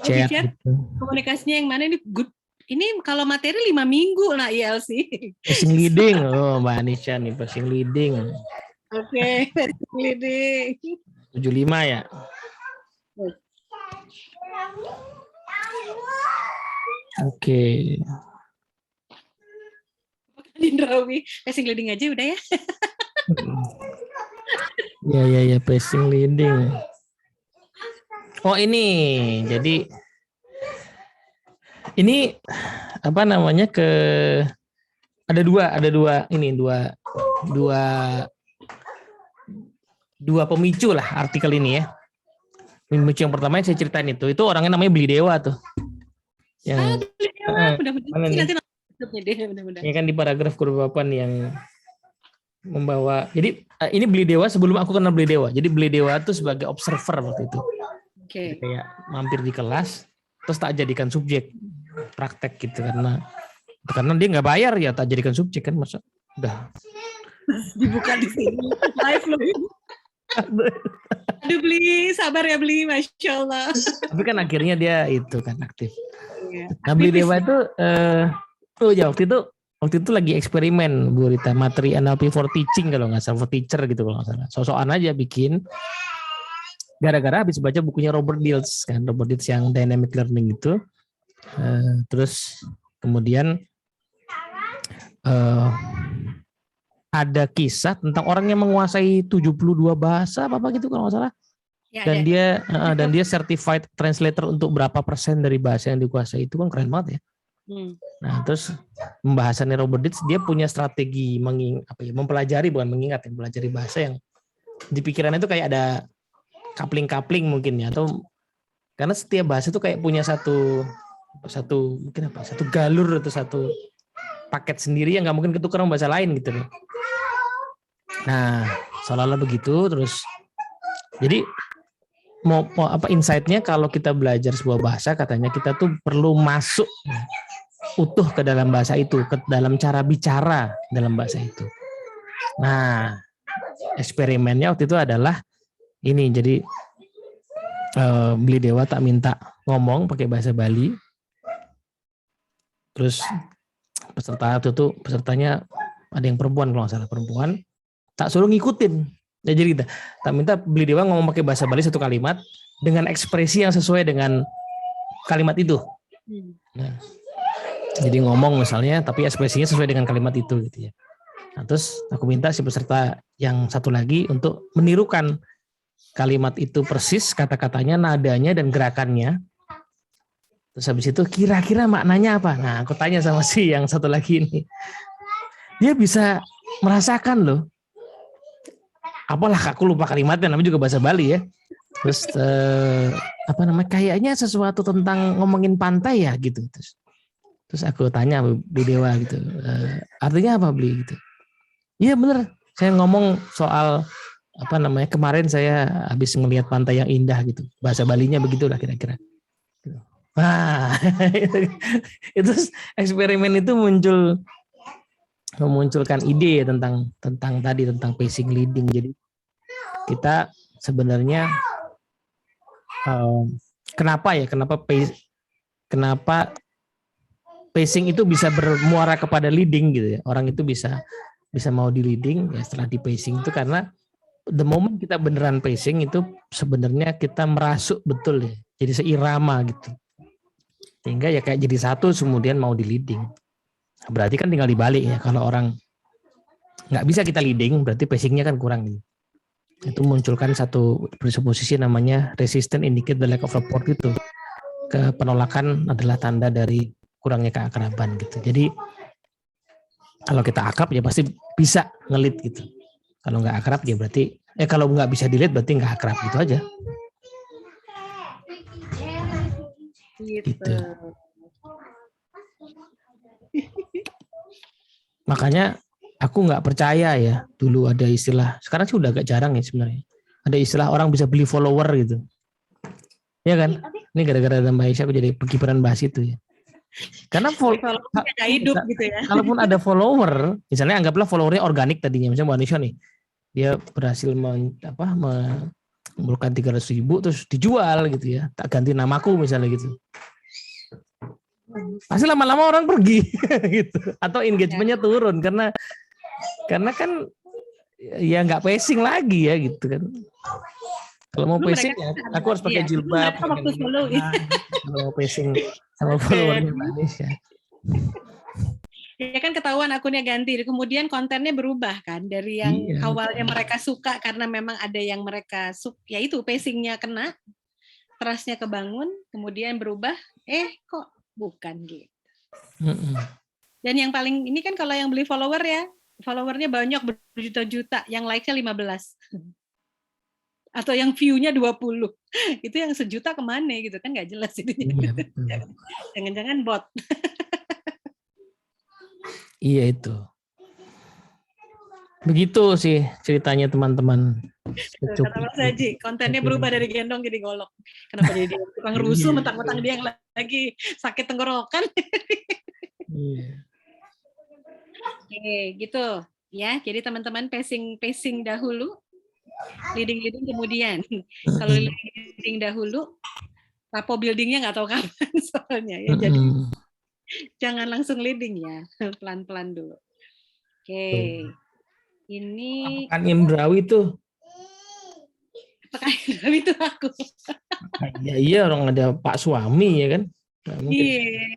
chat. Gitu. Komunikasinya yang mana ini? Good. Ini kalau materi 5 minggu lah ILC. Passing leading. Oh, Mbak Anisha nih, passing leading. Oke, passing leading. 75 ya. Oke. Indrawi, passing leading aja udah ya. Ya, passing leading. Oh ini, jadi ini apa namanya ada dua pemicu lah artikel ini ya. Pemicu yang pertama yang saya ceritain itu orangnya namanya Beli Dewa tuh. Yang mudah-mudahan. Ini kan di paragraf ke-28 yang membawa. Jadi ini Beli Dewa sebelum aku kenal Beli Dewa. Jadi Beli Dewa itu sebagai observer waktu itu. Okay. Kayak mampir di kelas, terus tak jadikan subjek praktek gitu karena dia nggak bayar ya tak jadikan subjek kan masa udah dibuka di sini live loh. Aduh Beli, sabar ya Beli, Masya Allah. Tapi kan akhirnya dia itu kan aktif. Nah Beli Dewa itu waktu itu lagi eksperimen Bu Rita, materi NLP for teaching kalau nggak salah, for teacher gitu kalau nggak salah. Sosokan aja bikin. Gara-gara habis baca bukunya Robert Dilts kan, Robert Dilts yang dynamic learning itu. Terus kemudian ada kisah tentang orang yang menguasai 72 bahasa apa gitu kalau nggak salah. Ya, dan dia certified translator untuk berapa persen dari bahasa yang dikuasai, itu kan keren banget ya. Nah terus pembahasannya Robert Dilts, dia punya strategi mempelajari, bukan mengingat, mempelajari bahasa yang di pikirannya itu kayak ada coupling mungkin ya, atau karena setiap bahasa itu kayak punya satu galur atau satu paket sendiri yang nggak mungkin ketukar sama bahasa lain gitu loh. Nah seolah-olah begitu. Terus jadi mau insight-nya kalau kita belajar sebuah bahasa, katanya kita tuh perlu masuk utuh ke dalam bahasa itu, ke dalam cara bicara dalam bahasa itu. Nah eksperimennya waktu itu adalah ini, jadi Beli Dewa tak minta ngomong pakai bahasa Bali, terus pesertanya ada yang perempuan kalau nggak salah, perempuan, tak suruh ngikutin. Ya, jadi kita tak minta Beli Dewa ngomong pakai bahasa Bali satu kalimat dengan ekspresi yang sesuai dengan kalimat itu. Nah, Jadi ngomong misalnya, tapi ekspresinya sesuai dengan kalimat itu gitu ya. Nah, terus aku minta si peserta yang satu lagi untuk menirukan kalimat itu persis, kata-katanya, nadanya, dan gerakannya. Terus habis itu kira-kira maknanya apa? Nah, aku tanya sama si yang satu lagi ini. Dia bisa merasakan loh. Apalah, aku lupa kalimatnya, namanya juga bahasa Bali ya. Terus apa namanya? Kayaknya sesuatu tentang ngomongin pantai ya gitu. Terus aku tanya Bu Dewa gitu. Artinya apa Bli gitu? Iya bener. Saya ngomong soal apa namanya? Kemarin saya habis ngelihat pantai yang indah gitu. Bahasa Balinya begitulah kira-kira. Nah, itu eksperimen itu memunculkan ide tentang pacing leading. Jadi kita sebenarnya kenapa pacing itu bisa bermuara kepada leading gitu ya. Orang itu bisa mau di leading ya setelah di pacing itu karena the moment kita beneran pacing itu sebenarnya kita merasuk betul ya. Jadi seirama gitu. Sehingga ya kayak jadi satu kemudian mau di leading. Berarti kan tinggal dibalik ya. Kalau orang nggak bisa kita leading berarti pacingnya kan kurang gitu. Itu munculkan satu presuposisi namanya resistant indicate the lack of rapport gitu. Penolakan adalah tanda dari kurangnya keakraban gitu. Jadi kalau kita akrab ya pasti bisa ngelit gitu. Kalau nggak akrab ya berarti kalau nggak bisa dilihat berarti nggak akrab gitu aja. Gitu. Makanya aku nggak percaya ya dulu ada istilah, sekarang sih udah agak jarang ya sebenarnya. Ada istilah orang bisa beli follower gitu. Ya kan? Ini gara-gara ada Mbak Aisyah aku jadi berkibaran bahas itu ya. Karena hidup gitu ya. Kalaupun ada follower, misalnya anggaplah followernya organik tadinya, misalnya Mbak Aisyah nih, dia berhasil mengumpulkan 300.000 terus dijual gitu ya, tak ganti namaku misalnya gitu. Pasti lama-lama orang pergi gitu, atau engagementnya turun karena kan ya nggak pacing lagi ya gitu kan. Kalau mau pacing ya aku harus pakai jilbab. Kalau mau pacing sama followernya Mbak Aisyah. Ya kan ketahuan akunnya ganti, kemudian kontennya berubah kan dari yang awalnya mereka suka karena memang ada yang mereka suka, yaitu pacingnya kena, trustnya kebangun, kemudian berubah, kok bukan gitu. Dan yang paling ini kan kalau yang beli follower ya, followernya banyak berjuta-juta, yang like-nya 15. Atau yang view-nya 20. Itu yang sejuta kemana gitu kan nggak jelas itu. Jangan-jangan bot. Iya itu. Begitu sih ceritanya teman-teman. Kata Mas Haji, kontennya berubah dari gendong jadi golok. Kenapa jadi tukang rusuh, mentang-mentang dia yang lagi sakit tenggorokan. Oke, gitu ya. Jadi teman-teman pacing dahulu, leading kemudian. Kalau leading dahulu, rapo buildingnya nggak tahu kapan soalnya ya. Jadi jangan langsung leading ya, pelan-pelan dulu. Oke, ini. Pekan Indrawi tuh. Pekan Indrawi itu aku. Iya orang ada Pak Suami ya kan. Iya.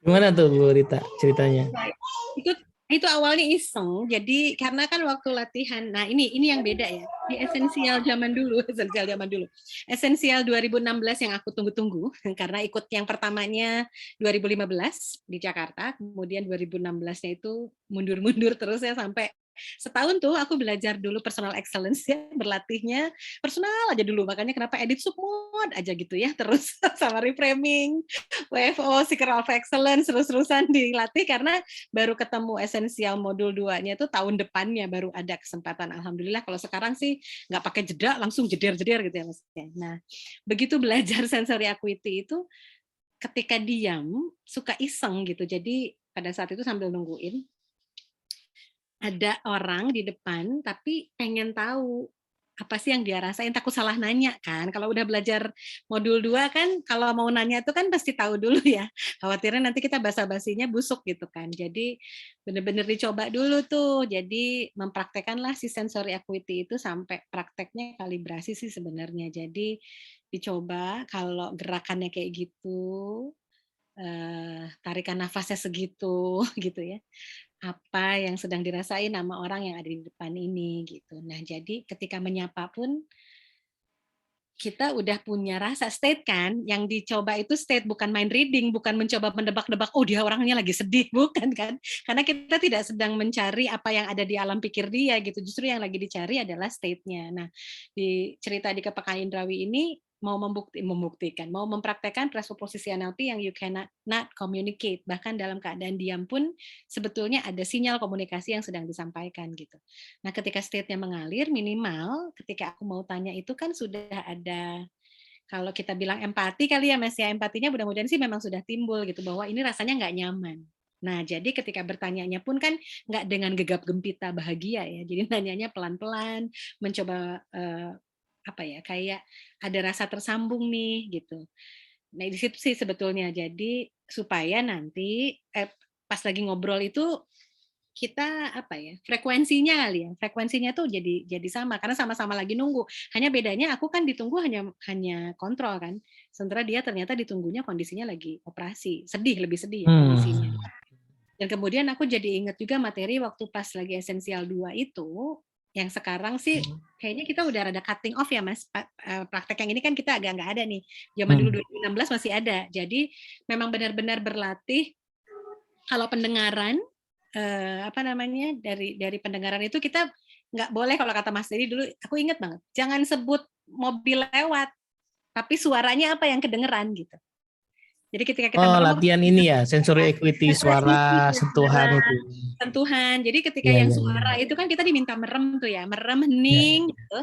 Gimana tuh Bu Rita ceritanya? Itu awalnya iseng, jadi karena kan waktu latihan, nah ini yang beda ya, di esensial zaman dulu, esensial 2016 yang aku tunggu-tunggu, karena ikut yang pertamanya 2015 di Jakarta, kemudian 2016-nya itu mundur-mundur terus ya sampai setahun tuh aku belajar dulu personal excellence ya, berlatihnya personal aja dulu, makanya kenapa edit submod aja gitu ya, terus sama reframing, WFO, Secret of Excellence, terus-terusan dilatih karena baru ketemu esensial modul 2-nya itu tahun depannya baru ada kesempatan. Alhamdulillah kalau sekarang sih nggak pakai jeda, langsung jeder-jeder gitu ya maksudnya. Nah, begitu belajar sensory acuity itu ketika diam, suka iseng gitu. Jadi pada saat itu sambil nungguin, ada orang di depan tapi pengen tahu apa sih yang dia rasain, takut salah nanya kan. Kalau udah belajar modul 2 kan kalau mau nanya itu kan pasti tahu dulu ya. Khawatirnya nanti kita basa-basinya busuk gitu kan. Jadi benar-benar dicoba dulu tuh. Jadi mempraktekanlah si sensory acuity itu sampai prakteknya kalibrasi sih sebenarnya. Jadi dicoba kalau gerakannya kayak gitu, tarikan nafasnya segitu gitu ya. Apa yang sedang dirasain sama orang yang ada di depan ini gitu. Nah, jadi ketika menyapa pun kita udah punya rasa state kan, yang dicoba itu state bukan mind reading, bukan mencoba mendebak-debak, oh dia orangnya lagi sedih, bukan kan? Karena kita tidak sedang mencari apa yang ada di alam pikir dia gitu, justru yang lagi dicari adalah state-nya. Nah, di cerita di kepekaan indrawi ini mau membuktikan, mau mempraktekkan presupposisi NLP yang you cannot not communicate, bahkan dalam keadaan diam pun sebetulnya ada sinyal komunikasi yang sedang disampaikan gitu. Nah, ketika state-nya mengalir, minimal ketika aku mau tanya itu kan sudah ada, kalau kita bilang empati kali ya Mas ya, empatinya mudah-mudahan sih memang sudah timbul gitu, bahwa ini rasanya nggak nyaman. Nah, jadi ketika bertanyanya pun kan nggak dengan gegap gempita bahagia ya, jadi nanyanya pelan-pelan, mencoba apa ya, kayak ada rasa tersambung nih gitu. Nah, di situ sih sebetulnya, jadi supaya nanti pas lagi ngobrol itu kita apa ya, frekuensinya kali ya, frekuensinya tuh jadi sama karena sama-sama lagi nunggu. Hanya bedanya aku kan ditunggu hanya kontrol kan, sementara dia ternyata ditunggunya kondisinya lagi operasi, lebih sedih ya kondisinya. Dan kemudian aku jadi ingat juga materi waktu pas lagi esensial 2 itu, yang sekarang sih kayaknya kita udah rada cutting off ya Mas. Praktek yang ini kan kita agak nggak ada nih. Zaman dulu 2016 masih ada. Jadi memang benar-benar berlatih kalau pendengaran dari pendengaran itu kita nggak boleh, kalau kata Mas Dedi dulu, aku inget banget, jangan sebut mobil lewat, tapi suaranya apa yang kedengeran gitu. Jadi ketika kita latihan ini ya, sensory equity, suara, sentuhan itu. Sentuhan. Jadi ketika yang suara itu kan kita diminta merem tuh ya, merem, hening gitu.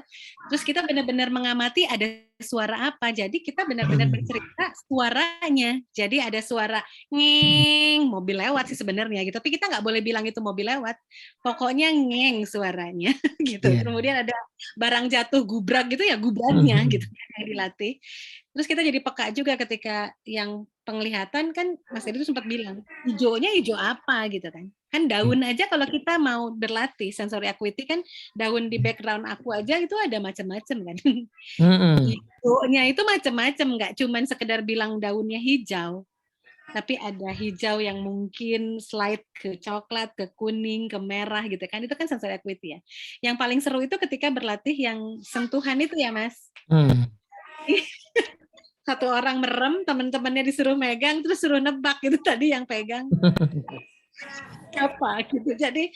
Terus kita benar-benar mengamati ada suara apa. Jadi kita benar-benar bercerita suaranya. Jadi ada suara ngeng, mobil lewat sih sebenarnya gitu. Tapi kita nggak boleh bilang itu mobil lewat. Pokoknya ngeng suaranya gitu. Kemudian ada barang jatuh gubrak gitu ya, gubraknya gitu yang dilatih. Terus kita jadi peka juga ketika yang penglihatan kan Mas Edi itu sempat bilang, hijaunya hijau apa gitu kan. Kan daun aja kalau kita mau berlatih sensory acuity kan, daun di background aku aja itu ada macam-macam kan. Hijaunya itu macam-macam, nggak cuman sekedar bilang daunnya hijau. Tapi ada hijau yang mungkin slide ke coklat, ke kuning, ke merah gitu kan. Itu kan sensory acuity ya. Yang paling seru itu ketika berlatih yang sentuhan itu ya Mas. Satu orang merem, teman-temannya disuruh megang, terus suruh nebak gitu tadi yang pegang. Apa gitu. Jadi,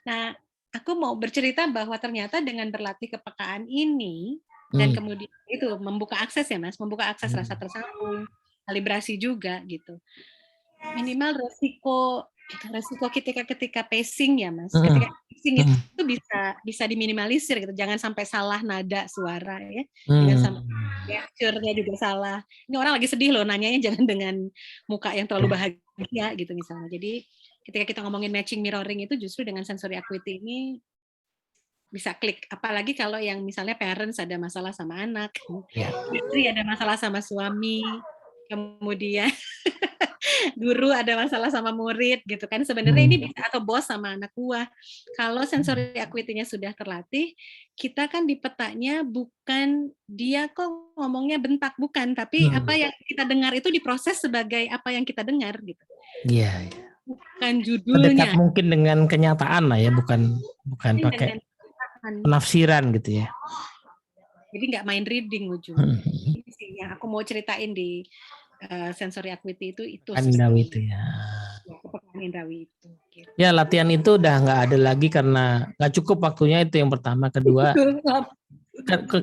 nah aku mau bercerita bahwa ternyata dengan berlatih kepekaan ini, dan kemudian itu membuka akses ya Mas, membuka akses rasa tersambung, kalibrasi juga gitu. Minimal resiko ketika pacing ya Mas, ketika pacing itu bisa diminimalisir gitu, jangan sampai salah nada suara ya, jangan sampai gesture-nya juga salah. Ini orang lagi sedih loh, nanyanya jangan dengan muka yang terlalu bahagia gitu misalnya. Jadi ketika kita ngomongin matching mirroring itu justru dengan sensory acuity ini bisa klik, apalagi kalau yang misalnya parents ada masalah sama anak, istri ada masalah sama suami, kemudian guru ada masalah sama murid gitu kan, sebenarnya ini bisa, atau bos sama anak buah. Kalau sensory acuity-nya sudah terlatih, kita kan di petanya bukan dia kok ngomongnya bentak, bukan, tapi apa yang kita dengar itu diproses sebagai apa yang kita dengar gitu. Iya. Bukan judulnya. Dekat mungkin dengan kenyataan lah ya, bukan pakai penafsiran gitu ya. Jadi nggak mind reading ujungnya. Ini sih yang aku mau ceritain di sensory acuity itu indrawi itu ya. Kepekaan indrawi itu. Gitu. Ya latihan itu udah nggak ada lagi karena nggak cukup waktunya, itu yang pertama. Kedua,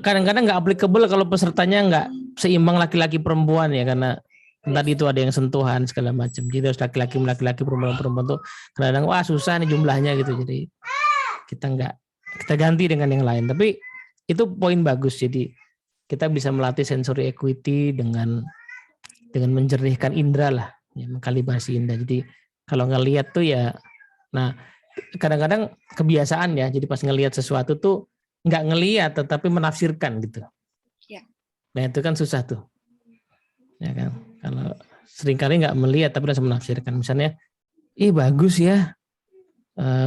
kadang-kadang nggak applicable kalau pesertanya nggak seimbang laki-laki perempuan ya, karena tadi itu ada yang sentuhan segala macam. Jadi harus laki-laki perempuan tuh kadang wah susah nih jumlahnya gitu. Jadi kita ganti dengan yang lain. Tapi itu poin bagus. Jadi kita bisa melatih sensory equity dengan menjernihkan indera lah, ya, mengkalibrasi indera. Jadi kalau ngelihat tuh ya, nah kadang-kadang kebiasaan ya, jadi pas ngelihat sesuatu tuh nggak ngelihat tetapi menafsirkan gitu. Ya. Nah itu kan susah tuh, ya kan? Kalau seringkali nggak melihat tapi langsung menafsirkan. Misalnya, bagus ya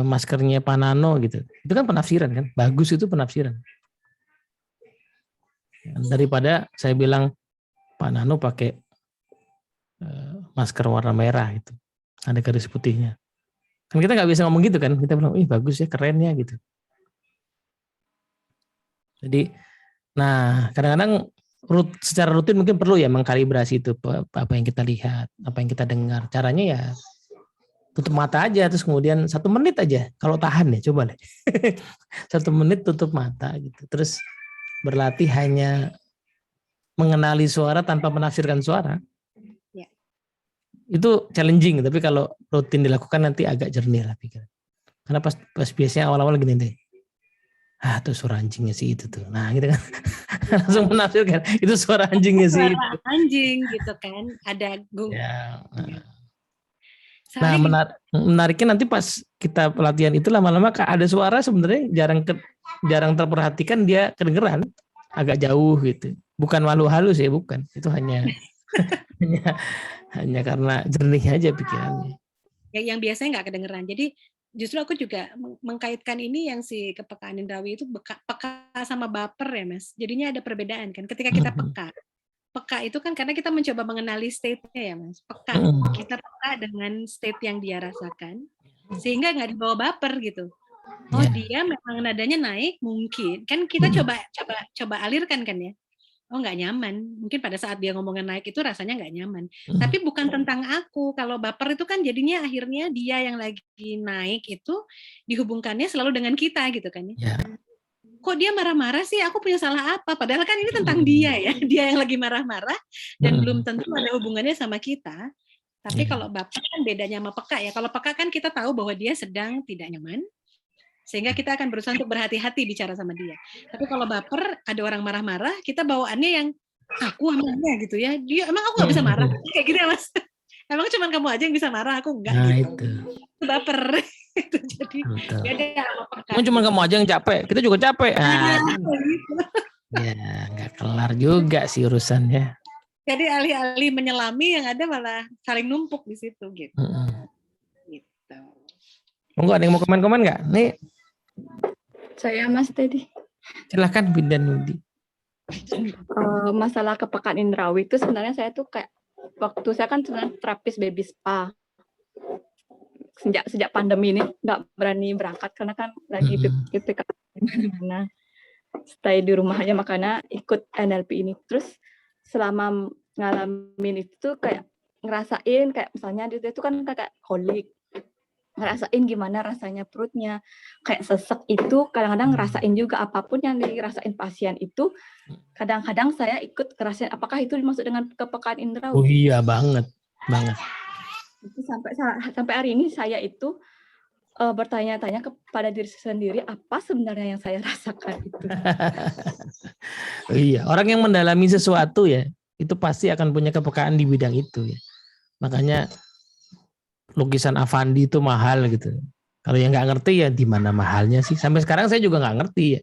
maskernya Pak Nano gitu, itu kan penafsiran kan? Bagus itu penafsiran. Daripada saya bilang Pak Nano pakai masker warna merah gitu. Ada garis putihnya. Kan kita nggak bisa ngomong gitu kan. Kita bilang, ih bagus ya, keren ya gitu. Jadi, nah kadang-kadang secara rutin mungkin perlu ya mengkalibrasi itu apa yang kita lihat, apa yang kita dengar. Caranya ya tutup mata aja, terus kemudian 1 menit aja. Kalau tahan ya, coba deh. 1 menit tutup mata gitu. Terus berlatih hanya mengenali suara tanpa menafsirkan suara. Ya. Itu challenging, tapi kalau rutin dilakukan nanti agak jernih lah pikiran. Karena pas biasanya awal-awal gini deh. Tuh suara anjingnya sih itu tuh. Nah gitu kan. Langsung menafsirkan, itu suara anjingnya sih. Suara anjing gitu kan. Ada Ya. Soalnya Nah, menariknya nanti pas kita pelatihan itu lama-lama ada suara sebenarnya jarang terperhatikan, dia kedengeran agak jauh gitu. Bukan malu halus ya, bukan. Itu hanya hanya karena jernih aja pikirannya. yang biasanya nggak kedengeran. Jadi justru aku juga mengkaitkan ini yang si kepekaan indrawi itu peka sama baper ya Mas. Jadinya ada perbedaan kan. Ketika kita peka itu kan karena kita mencoba mengenali state-nya ya Mas. Kita peka dengan state yang dia rasakan sehingga nggak dibawa baper gitu. Oh dia memang nadanya naik mungkin kan kita coba alirkan kan ya. Oh nggak nyaman. Mungkin pada saat dia ngomongin naik itu rasanya nggak nyaman. Tapi bukan tentang aku. Kalau baper itu kan jadinya akhirnya dia yang lagi naik itu dihubungkannya selalu dengan kita gitu kan ya. Kok dia marah-marah sih? Aku punya salah apa? Padahal kan ini tentang dia ya. Dia yang lagi marah-marah dan belum tentu ada hubungannya sama kita. Tapi kalau baper kan bedanya sama peka ya. Kalau peka kan kita tahu bahwa dia sedang tidak nyaman. Sehingga kita akan berusaha untuk berhati-hati bicara sama dia. Tapi kalau baper, ada orang marah-marah, kita bawaannya yang aku amannya gitu ya. Dia emang aku nggak bisa marah. Kayak gitu ya Mas. Emang cuma kamu aja yang bisa marah, aku enggak gitu. Itu baper. Itu jadi beda sama peka. Emang cuma kamu aja yang capek, kita juga capek. Ya, nggak kelar juga sih urusannya. Jadi alih-alih menyelami yang ada malah saling numpuk di situ gitu. Gitu. Enggak ada yang mau komen-komen nggak? Nih. Saya Mas Teddy. Silahkan Bindan Yudi. Masalah kepekaan indrawi itu sebenarnya saya tuh kayak waktu saya kan sebenarnya terapis baby spa. Sejak pandemi ini nggak berani berangkat karena kan lagi PPKM mana. Stay di rumah aja makanya ikut NLP ini. Terus selama ngalamin itu kayak ngerasain kayak misalnya dia itu kan kayak kolik. Ngerasain gimana rasanya perutnya kayak sesek itu kadang-kadang ngerasain juga apapun yang dirasain pasien itu kadang-kadang saya ikut ngerasain apakah itu dimaksud dengan kepekaan indrawi. Oh iya banget. Itu sampai hari ini saya itu bertanya-tanya kepada diri sendiri apa sebenarnya yang saya rasakan itu. Iya, orang yang mendalami sesuatu ya itu pasti akan punya kepekaan di bidang itu ya. Makanya lukisan Avandi itu mahal gitu. Kalau yang nggak ngerti ya di mana mahalnya sih. Sampai sekarang saya juga nggak ngerti ya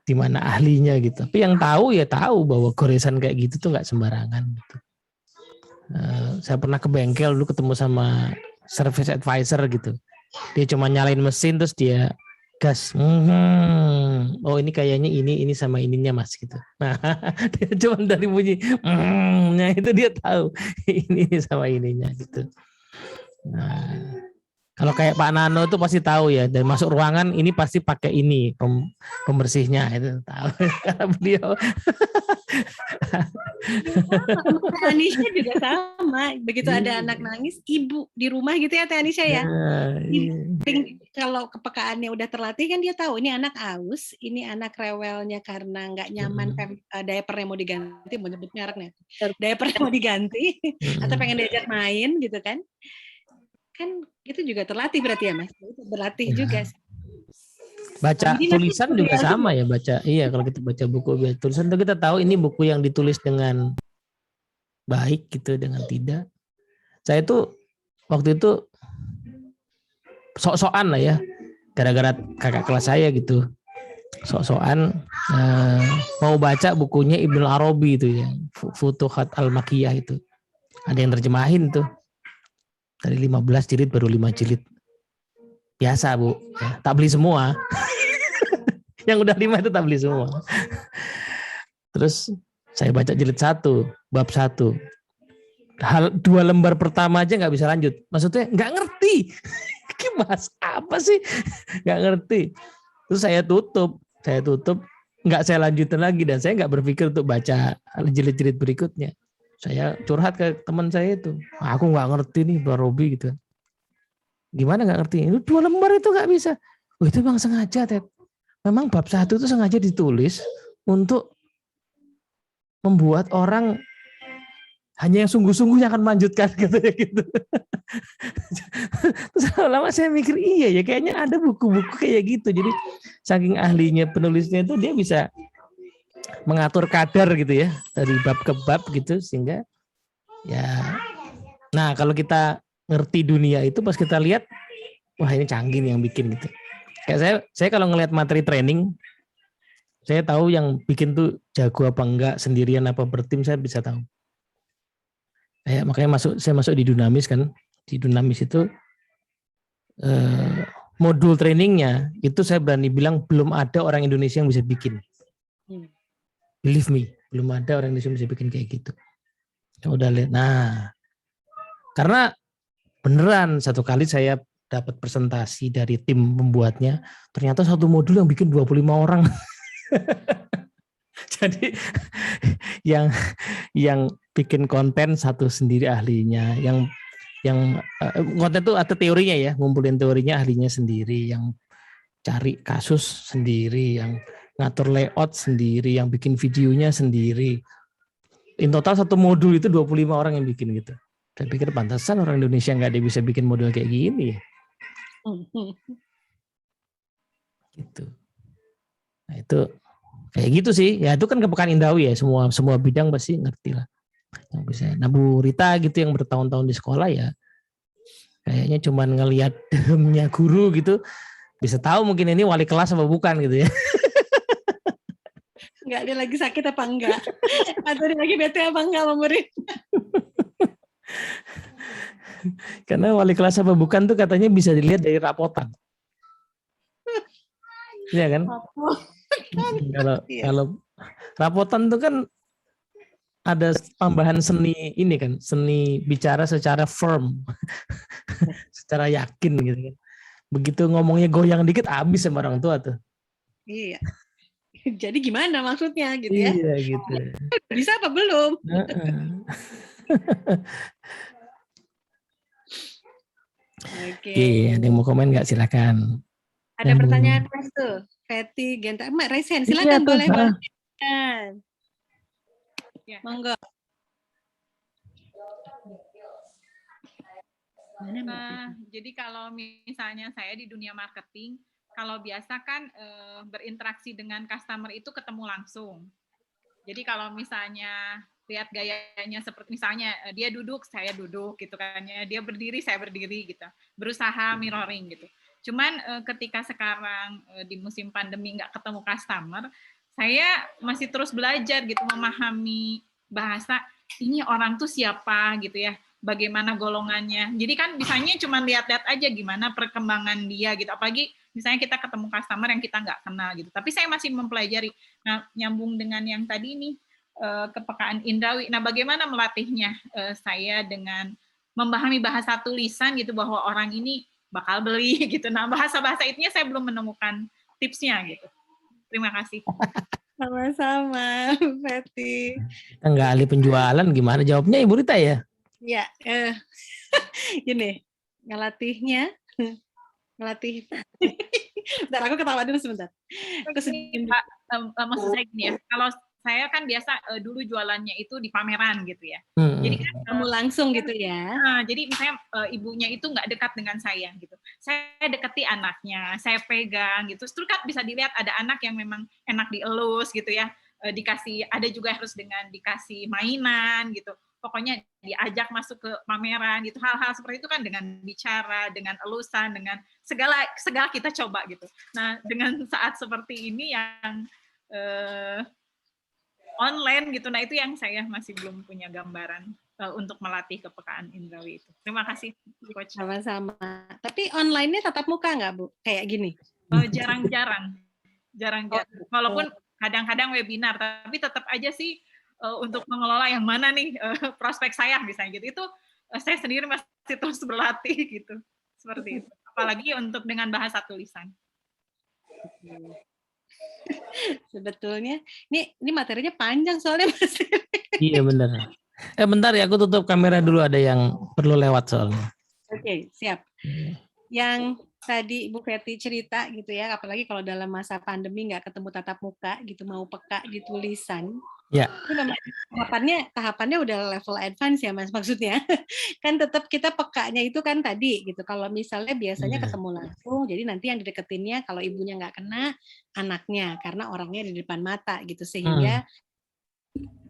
di mana ahlinya gitu. Tapi yang tahu ya tahu bahwa goresan kayak gitu tuh nggak sembarangan gitu. Saya pernah ke bengkel dulu ketemu sama service advisor gitu. Dia cuma nyalain mesin terus dia gas. Oh ini kayaknya ini sama ininya Mas gitu. Nah dia cuma dari bunyi itu dia tahu ini sama ininya gitu. Nah, kalau kayak Pak Nano itu pasti tahu ya, dan masuk ruangan ini pasti pakai ini pembersihnya itu tahu karena beliau. Teh Anisha juga sama. Begitu ada anak nangis, ibu di rumah gitu ya Teh Anisha ya. Kalau kepekaannya udah terlatih kan dia tahu ini anak aus, ini anak rewelnya karena nggak nyaman diapernya mau diganti, mau nyebut mereknya. Diapernya mau diganti atau pengen diajak main gitu kan. Kan itu juga terlatih berarti ya Mas. Itu berlatih juga. Baca tulisan juga sama ya, baca. Iya, kalau kita baca buku tulisan itu kita tahu ini buku yang ditulis dengan baik gitu, dengan tidak. Saya tuh waktu itu sok-sokan lah ya, gara-gara kakak kelas saya gitu. Sok-sokan mau baca bukunya Ibnu Arabi itu ya, Futuhat Al-Makkiyah itu. Ada yang terjemahin tuh. Dari 15 jilid baru 5 jilid. Biasa Bu, ya, tak beli semua. Yang udah 5 itu tak beli semua. Terus saya baca jilid 1, bab 1. dua lembar pertama aja nggak bisa lanjut. Maksudnya nggak ngerti. Mas apa sih? Nggak ngerti. Terus saya tutup, nggak saya lanjutin lagi dan saya nggak berpikir untuk baca jilid-jilid berikutnya. Saya curhat ke teman saya itu, aku nggak ngerti nih Bro Robi gitu. Gimana nggak ngerti? Itu 2 lembar itu nggak bisa. Oh, itu memang sengaja, Ted. Memang bab 1 itu sengaja ditulis untuk membuat orang hanya yang sungguh-sungguh yang akan melanjutkan gitu. Terus lama saya mikir iya ya kayaknya ada buku-buku kayak gitu. Jadi saking ahlinya penulisnya itu dia bisa mengatur kadar gitu ya dari bab ke bab gitu sehingga ya. Nah kalau kita ngerti dunia itu pas kita lihat wah ini canggih nih yang bikin gitu. Kayak saya kalau ngelihat materi training saya tahu yang bikin tuh jago apa enggak, sendirian apa bertim saya bisa tahu. Makanya saya masuk di Dunamis kan. Di Dunamis itu modul trainingnya itu saya berani bilang belum ada orang Indonesia yang bisa bikin. Believe me, belum ada orang Indonesia yang bisa bikin kayak gitu. Udah lihat. Nah, karena beneran satu kali saya dapat presentasi dari tim pembuatnya, ternyata satu modul yang bikin 25 orang. Jadi yang bikin konten satu sendiri ahlinya, yang konten itu ada teorinya ya, ngumpulin teorinya ahlinya sendiri, yang cari kasus sendiri, yang ngatur layout sendiri, yang bikin videonya sendiri. In total satu modul itu 25 orang yang bikin gitu. Saya pikir pantasan orang Indonesia nggak ada bisa bikin modul kayak gini. Gitu. Nah itu kayak gitu sih. Ya itu kan kepekaan Indrawi ya. Semua bidang pasti ngerti lah. Yang bisa. Nah Bu Rita gitu yang bertahun-tahun di sekolah ya. Kayaknya cuman ngelihat demnya guru gitu. Bisa tahu mungkin ini wali kelas apa bukan gitu ya. Enggak, dia lagi sakit apa enggak? Atau dia lagi bete apa enggak sama murid? Karena wali kelas apa bukan tuh katanya bisa dilihat dari rapotan. Iya kan? Kalau rapotan tuh kan ada tambahan seni ini kan, seni bicara secara firm, secara yakin gitu kan. Begitu ngomongnya goyang dikit habis sama orang tua tuh. Iya. Jadi gimana maksudnya gitu ya? Iya gitu. Bisa apa belum? Oke, ada yang mau komen nggak silakan. Ada pertanyaan Mas tuh, Feti Genta, Mbak Resen, silakan boleh. Ya. Monggo. Jadi kalau misalnya saya di dunia marketing, kalau biasa kan berinteraksi dengan customer itu ketemu langsung. Jadi kalau misalnya lihat gayanya seperti misalnya dia duduk, saya duduk gitu kan ya, dia berdiri, saya berdiri gitu. Berusaha mirroring gitu. Cuman ketika sekarang di musim pandemi nggak ketemu customer, saya masih terus belajar gitu memahami bahasa ini orang tuh siapa gitu ya. Bagaimana golongannya. Jadi kan misalnya cuma lihat-lihat aja gimana perkembangan dia gitu. Apalagi misalnya kita ketemu customer yang kita nggak kenal gitu. Tapi saya masih mempelajari. Nah, nyambung dengan yang tadi nih, kepekaan Indrawi. Nah, bagaimana melatihnya saya dengan memahami bahasa tulisan gitu bahwa orang ini bakal beli gitu. Nah, bahasa-bahasa itunya saya belum menemukan tipsnya gitu. Terima kasih. Sama-sama, Feti. Nggak ahli penjualan, gimana jawabnya Ibu Rita ya? Ya, gini, ngelatih. Bentar, aku ketawa dulu sebentar. Maksud saya gini ya, kalau saya kan biasa dulu jualannya itu di pameran gitu ya. Jadi kan kamu langsung gitu ya. Jadi misalnya ibunya itu nggak dekat dengan saya gitu. Saya deketi anaknya, saya pegang gitu. Terus kan bisa dilihat ada anak yang memang enak dielus gitu ya. Dikasih, ada juga harus dengan dikasih mainan gitu. Pokoknya diajak masuk ke pameran gitu, hal-hal seperti itu kan dengan bicara, dengan elusan, dengan segala kita coba gitu. Nah dengan saat seperti ini yang online gitu, nah itu yang saya masih belum punya gambaran untuk melatih kepekaan Indrawi itu. Terima kasih, Coach. Sama-sama. Tapi online-nya tatap muka nggak Bu? Kayak gini? Jarang-jarang. Walaupun kadang-kadang webinar, tapi tetap aja sih untuk mengelola yang mana nih prospek saya misalnya gitu. Itu saya sendiri masih terus berlatih gitu. Seperti itu. Apalagi untuk dengan bahasa tulisan. Sebetulnya ini materinya panjang soalnya Mas. Iya benar. Bentar ya, aku tutup kamera dulu, ada yang perlu lewat soalnya. Oke, siap. Yang tadi Ibu Fetty cerita gitu ya, apalagi kalau dalam masa pandemi nggak ketemu tatap muka gitu, mau peka di tulisan. Ya. Itu memang tahapannya udah level advance ya Mas, maksudnya. Kan tetap kita pekanya itu kan tadi gitu. Kalau misalnya biasanya ketemu langsung, jadi nanti yang dideketinnya kalau ibunya nggak kena, anaknya, karena orangnya di depan mata gitu. Sehingga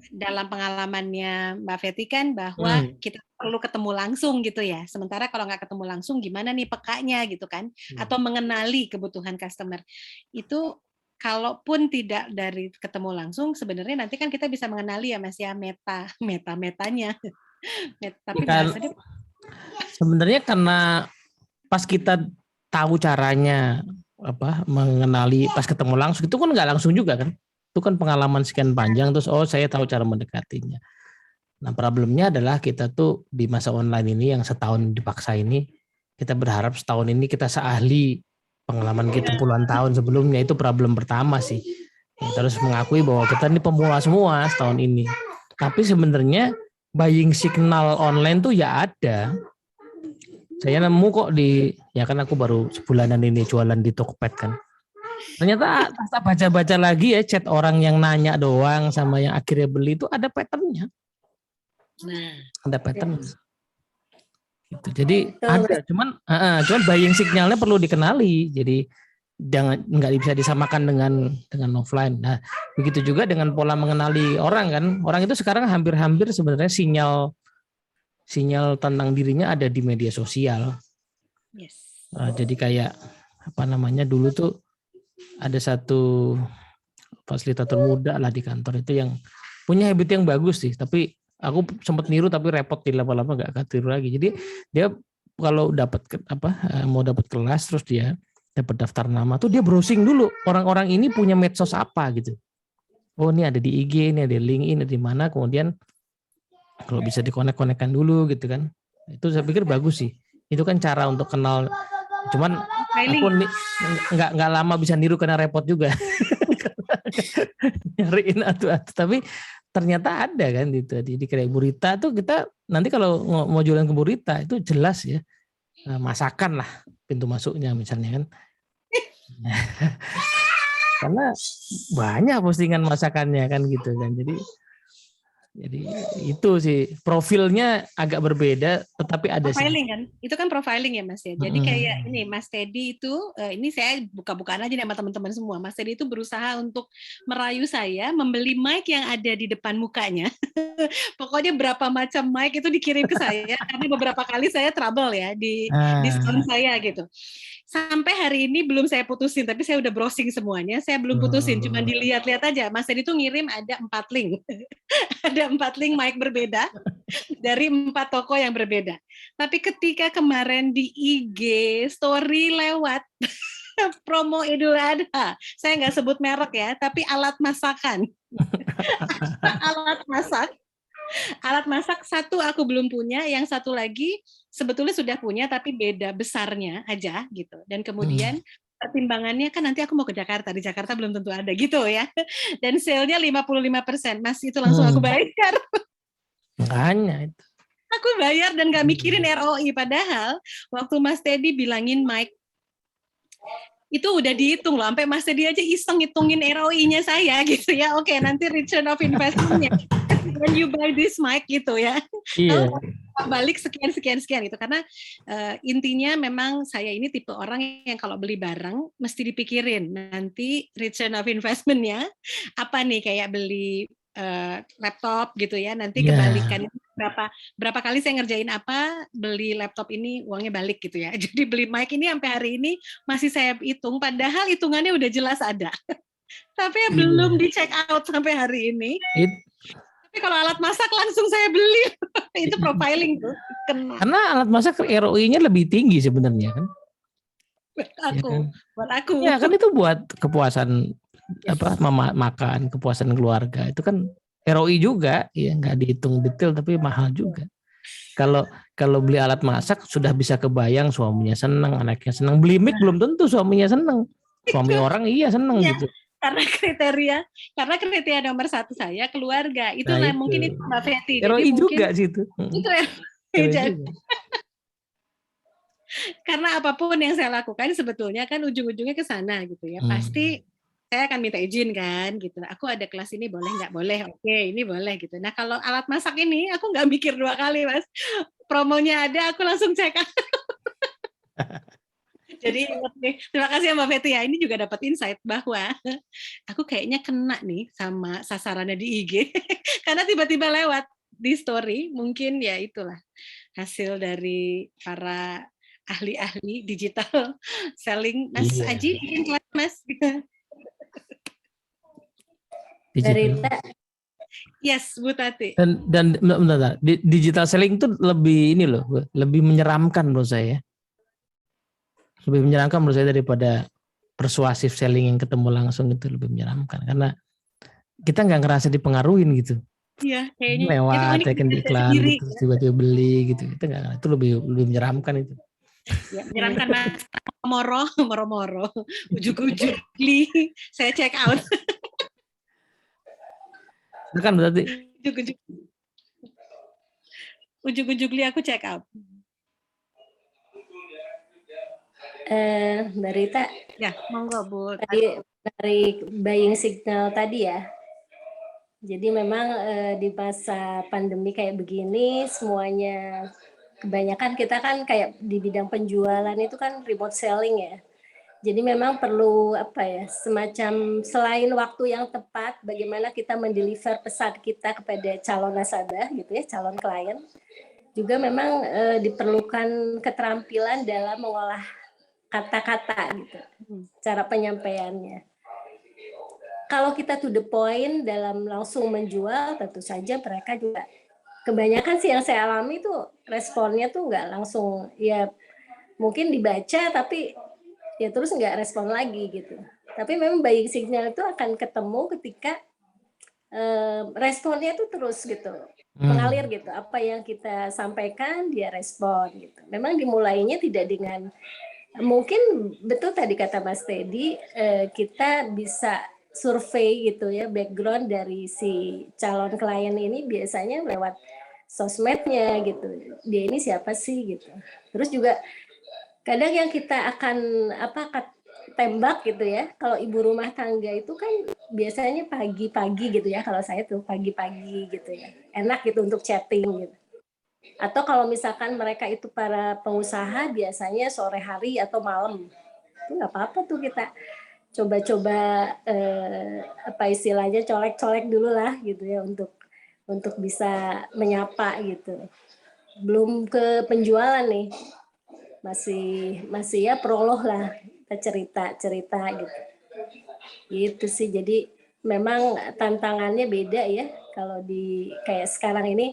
dalam pengalamannya Mbak Fetty kan bahwa kita perlu ketemu langsung gitu ya. Sementara kalau nggak ketemu langsung gimana nih pekanya gitu kan. Atau mengenali kebutuhan customer. Itu kalaupun tidak dari ketemu langsung, sebenarnya nanti kan kita bisa mengenali ya Mas ya metanya. Tapi bahasanya sebenarnya karena pas kita tahu caranya mengenali pas ketemu langsung, itu kan nggak langsung juga kan. Itu kan pengalaman sekian panjang, terus saya tahu cara mendekatinya. Nah problemnya adalah kita tuh di masa online ini yang setahun dipaksa ini, kita berharap setahun ini kita seahli pengalaman kita puluhan tahun sebelumnya. Itu problem pertama sih. Kita harus mengakui bahwa kita ini pemula semua setahun ini. Tapi sebenarnya buying signal online tuh ya ada. Saya nemu kok ya kan aku baru sebulanan ini jualan di Tokped kan. Ternyata tak baca-baca lagi ya chat orang yang nanya doang sama yang akhirnya beli itu ada patternnya. Ada pattern. Gitu. Jadi ada, cuman buying signalnya perlu dikenali. Jadi nggak bisa disamakan dengan offline. Nah, begitu juga dengan pola mengenali orang kan. Orang itu sekarang hampir-hampir sebenarnya sinyal tentang dirinya ada di media sosial. Yes. Jadi kayak dulu tuh ada satu fasilitator muda lah di kantor itu yang punya habit yang bagus sih, tapi aku sempat niru tapi repot di lama-lama nggak ketiru lagi. Jadi dia kalau mau dapat kelas terus dia dapat daftar nama tuh dia browsing dulu orang-orang ini punya medsos apa gitu. Oh ini ada di IG, ini ada di LinkedIn, ada di mana, kemudian kalau bisa dikonek-konekkan dulu gitu kan. Itu saya pikir bagus sih. Itu kan cara untuk kenal. Cuman aku nggak lama bisa niru karena repot juga. Nyariin atu-atu, tapi ternyata ada kan gitu. Di kayak Bu Rita tuh kita nanti kalau mau jualan ke Bu Rita itu jelas ya. Masakan lah pintu masuknya misalnya kan. Karena banyak postingan masakannya kan gitu kan. Jadi itu sih profilnya agak berbeda, tetapi ada profiling kan, itu kan profiling ya Mas ya. Jadi kayak ini Mas Teddy itu, ini saya buka-bukaan aja nih sama teman-teman semua. Mas Teddy itu berusaha untuk merayu saya membeli mic yang ada di depan mukanya. Pokoknya berapa macam mic itu dikirim ke saya, karena beberapa kali saya trouble ya di sound saya gitu. Sampai hari ini belum saya putusin, tapi saya udah browsing semuanya, saya belum putusin, cuma dilihat-lihat aja. Mas Teddy itu ngirim ada 4 link. Ada 4 link mic berbeda dari 4 toko yang berbeda. Tapi ketika kemarin di IG story lewat promo Idul Adha, saya nggak sebut merek ya, tapi alat masakan. Alat masak satu aku belum punya, yang satu lagi sebetulnya sudah punya tapi beda besarnya aja gitu. Dan kemudian pertimbangannya kan nanti aku mau ke Jakarta, di Jakarta belum tentu ada gitu ya. Dan sale-nya 55%, Mas itu langsung aku bayar. Makanya itu. Aku bayar dan gak mikirin ROI, padahal waktu Mas Teddy bilangin mic itu udah dihitung loh, sampai Mas Teddy aja iseng hitungin ROI-nya saya gitu ya. Oke, nanti return of investment-nya when you buy this mic gitu ya. Iya. Balik sekian gitu, karena intinya memang saya ini tipe orang yang kalau beli barang mesti dipikirin nanti return of investment-nya apa nih, kayak beli laptop gitu ya, nanti kebalikannya berapa kali saya ngerjain apa, beli laptop ini uangnya balik gitu ya. Jadi beli mic ini sampai hari ini masih saya hitung, padahal hitungannya udah jelas ada. Tapi belum di check out sampai hari ini. Tapi kalau alat masak langsung saya beli. Itu profiling tuh. Karena alat masak ROI-nya lebih tinggi sebenarnya kan. Buat aku. Ya kan itu buat kepuasan makan, kepuasan keluarga. Itu kan ROI juga, ya nggak dihitung detail tapi mahal juga. Kalau beli alat masak sudah bisa kebayang suaminya senang, anaknya senang. Beli mic belum tentu suaminya senang. Suami orang iya senang Iya. gitu. Karena kriteria nomor 1 saya keluarga. Itulah Nah, itu. mungkin itu Mbak Fetty. Jadi ROI mungkin juga situ. itu ROI ya. juga. Karena apapun yang saya lakukan sebetulnya kan ujung-ujungnya ke sana gitu ya. Pasti saya akan minta izin kan gitu. Aku ada kelas ini boleh nggak? Boleh. Oke, ini boleh gitu. Nah kalau alat masak ini aku nggak mikir 2 kali Mas. Promonya ada, aku langsung check out. Jadi terima kasih ya Mbak Fetty ya. Ini juga dapat insight bahwa aku kayaknya kena nih sama sasarannya di IG. Karena tiba-tiba lewat di story. Mungkin ya itulah hasil dari para ahli-ahli digital selling. Mas Aji, bikin kelas Mas. Rita, Yes, Bu Tati. Dan bentar, digital selling itu lebih ini loh, lebih menyeramkan menurut saya. Lebih menyeramkan menurut saya daripada persuasif selling yang ketemu langsung, itu lebih menyeramkan karena kita nggak ngerasa dipengaruhin gitu. Iya, kayaknya lewat ya kan di iklan sendiri. gitu, tiba-tiba beli gitu. Kita nggak, itu lebih menyeramkan itu. Ya, menyeramkan Mas. Moro-moro, ujuk-ujuk beli, saya check out. Kan berarti Ujuk-ujuk beli aku check out. Mbak Rita, Ya, monggo Bu. dari buying signal tadi ya. Jadi memang di masa pandemi kayak begini semuanya kebanyakan kita kan kayak di bidang penjualan itu kan remote selling ya. Jadi memang perlu apa ya, semacam selain waktu yang tepat, bagaimana kita mendeliver pesan kita kepada calon nasabah gitu ya, calon klien. Juga memang diperlukan keterampilan dalam mengolah kata-kata gitu, cara penyampaiannya. Kalau kita to the point dalam langsung menjual, tentu saja mereka juga kebanyakan sih yang saya alami tuh responnya tuh nggak langsung, ya mungkin dibaca tapi ya terus nggak respon lagi gitu. Tapi memang buying signal itu akan ketemu ketika responnya tuh terus gitu, mengalir gitu. Apa yang kita sampaikan dia respon gitu. Memang dimulainya tidak dengan, mungkin betul tadi kata Mas Teddy, kita bisa survei gitu ya, background dari si calon klien ini biasanya lewat sosmednya gitu. Dia ini siapa sih gitu. Terus juga kadang yang kita akan tembak gitu ya, kalau ibu rumah tangga itu kan biasanya pagi-pagi gitu ya, kalau saya tuh pagi-pagi gitu ya, enak gitu untuk chatting gitu. Atau kalau misalkan mereka itu para pengusaha biasanya sore hari atau malam, itu nggak apa-apa tuh kita coba-coba apa istilahnya colek-colek dulu lah gitu ya, untuk bisa menyapa gitu. Belum ke penjualan nih, masih ya prolog lah, kita cerita gitu sih. Jadi memang tantangannya beda ya, kalau di kayak sekarang ini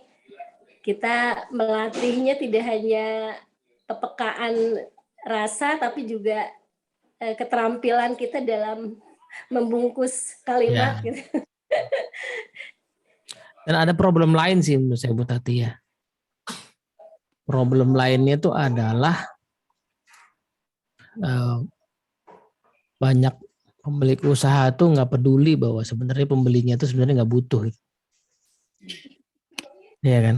kita melatihnya tidak hanya kepekaan rasa tapi juga keterampilan kita dalam membungkus kalimat gitu. Dan ada problem lain sih menurut saya Bu Tati ya. Problem lainnya itu adalah banyak pemilik usaha tuh nggak peduli bahwa sebenarnya pembelinya itu sebenarnya nggak butuh, ya kan?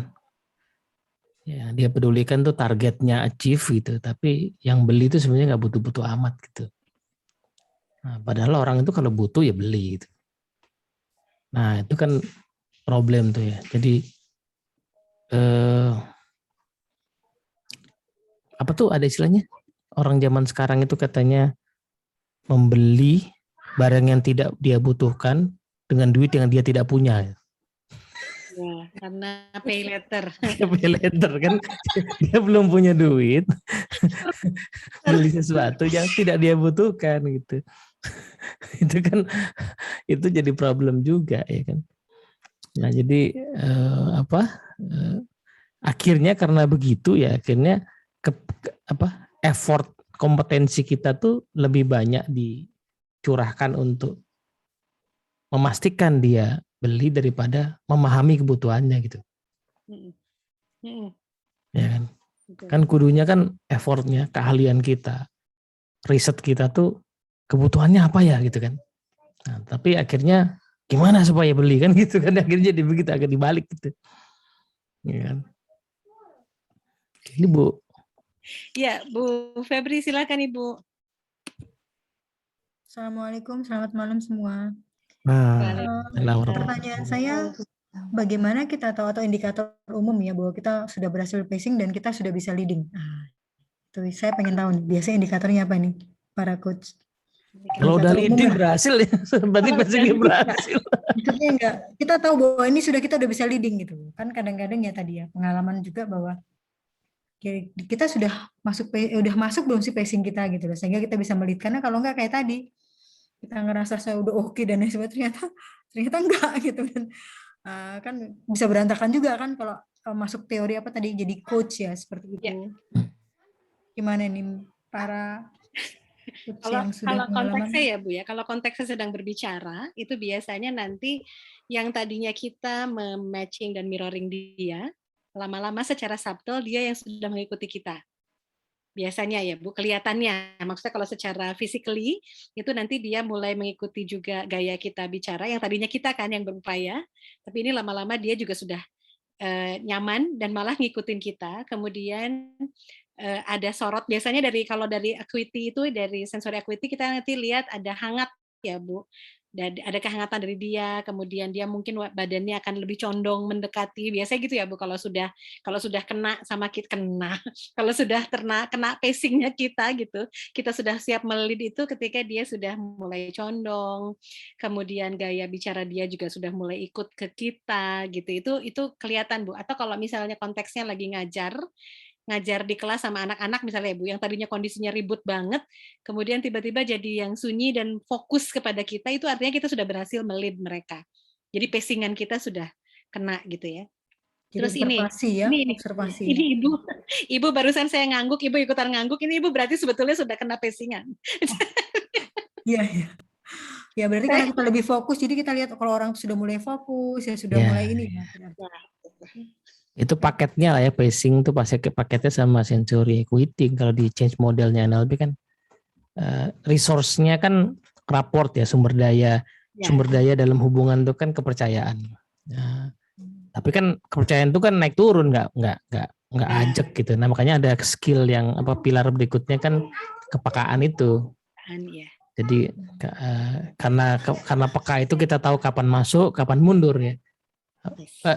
Ya, dia pedulikan tuh targetnya achieve gitu, tapi yang beli itu sebenarnya nggak butuh-butuh amat gitu. Nah, padahal orang itu kalau butuh ya beli gitu. Nah itu kan problem tuh ya. Jadi apa tuh ada istilahnya? Orang zaman sekarang itu katanya membeli barang yang tidak dia butuhkan dengan duit yang dia tidak punya. Ya, karena pay later. Pay later kan, dia belum punya duit, beli sesuatu yang tidak dia butuhkan gitu. Itu kan, itu jadi problem juga ya kan. Nah jadi akhirnya karena begitu ya, akhirnya effort kompetensi kita tuh lebih banyak dicurahkan untuk memastikan dia beli daripada memahami kebutuhannya gitu. Mm-mm. Mm-mm. Ya kan? Betul. Kan kudunya kan effortnya, keahlian kita, riset kita tuh kebutuhannya apa ya gitu kan. Nah, tapi akhirnya gimana supaya beli kan gitu kan, akhirnya jadi begitu, agak dibalik gitu. Ya kan? Ini Bu. Ya, Bu Febri silakan Ibu. Assalamualaikum, selamat malam semua. Nah, Pertanyaan saya, bagaimana kita tahu atau indikator umum ya bahwa kita sudah berhasil pacing dan kita sudah bisa leading? Itu saya pengen tahu nih, biasanya indikatornya apa nih, para coach? Kalau udah Indikator umum leading lah. berhasil ya, berarti pacingnya berhasil. Maksudnya enggak, kita tahu bahwa ini kita udah bisa leading gitu. Kan kadang-kadang ya tadi ya, pengalaman juga bahwa kita sudah masuk belum sih pacing kita gitu loh, sehingga kita bisa melihat. Karena kalau enggak kayak tadi, kita ngerasa saya udah oke dan lain sebagainya, ternyata enggak gitu kan. Kan bisa berantakan juga kan kalau masuk teori apa tadi jadi coach ya seperti itu. Ya. Gimana nih para coach Kalau yang sudah pengalaman? konteksnya ya Bu ya, kalau konteksnya sedang berbicara, itu biasanya nanti yang tadinya kita matching dan mirroring dia, lama-lama secara subtle dia yang sudah mengikuti kita. Biasanya ya Bu, kelihatannya. Maksudnya kalau secara physically, itu nanti dia mulai mengikuti juga gaya kita bicara, yang tadinya kita kan yang berupaya, tapi ini lama-lama dia juga sudah nyaman dan malah ngikutin kita. Kemudian ada sorot, biasanya kalau dari acuity itu, dari sensory acuity kita nanti lihat ada hangat ya Bu, ada kehangatan dari dia, kemudian dia mungkin badannya akan lebih condong mendekati, biasanya gitu ya Bu, kalau sudah kena sama kita, kalau sudah kena pacingnya kita gitu, kita sudah siap melid itu ketika dia sudah mulai condong, kemudian gaya bicara dia juga sudah mulai ikut ke kita gitu, itu kelihatan Bu. Atau kalau misalnya konteksnya lagi ngajar di kelas sama anak-anak misalnya Bu, yang tadinya kondisinya ribut banget, kemudian tiba-tiba jadi yang sunyi dan fokus kepada kita, itu artinya kita sudah berhasil melid mereka. Jadi pacingan kita sudah kena gitu ya. Jadi Terus observasi. Ini Ibu barusan saya ngangguk, Ibu ikutan ngangguk, ini Ibu berarti sebetulnya sudah kena pacingan. Iya, iya. Ya berarti karena kita lebih fokus, jadi kita lihat kalau orang sudah mulai fokus, ya sudah mulai ini ya. Itu paketnya lah ya, pacing itu paketnya sama sensory equity. Kalau di change modelnya NLP kan resource-nya kan rapport ya, sumber daya dalam hubungan itu kan kepercayaan. Nah, tapi kan kepercayaan itu kan naik turun, nggak ajak gitu. Nah makanya ada skill yang pilar berikutnya kan kepekaan itu. Jadi karena peka itu kita tahu kapan masuk, kapan mundur ya.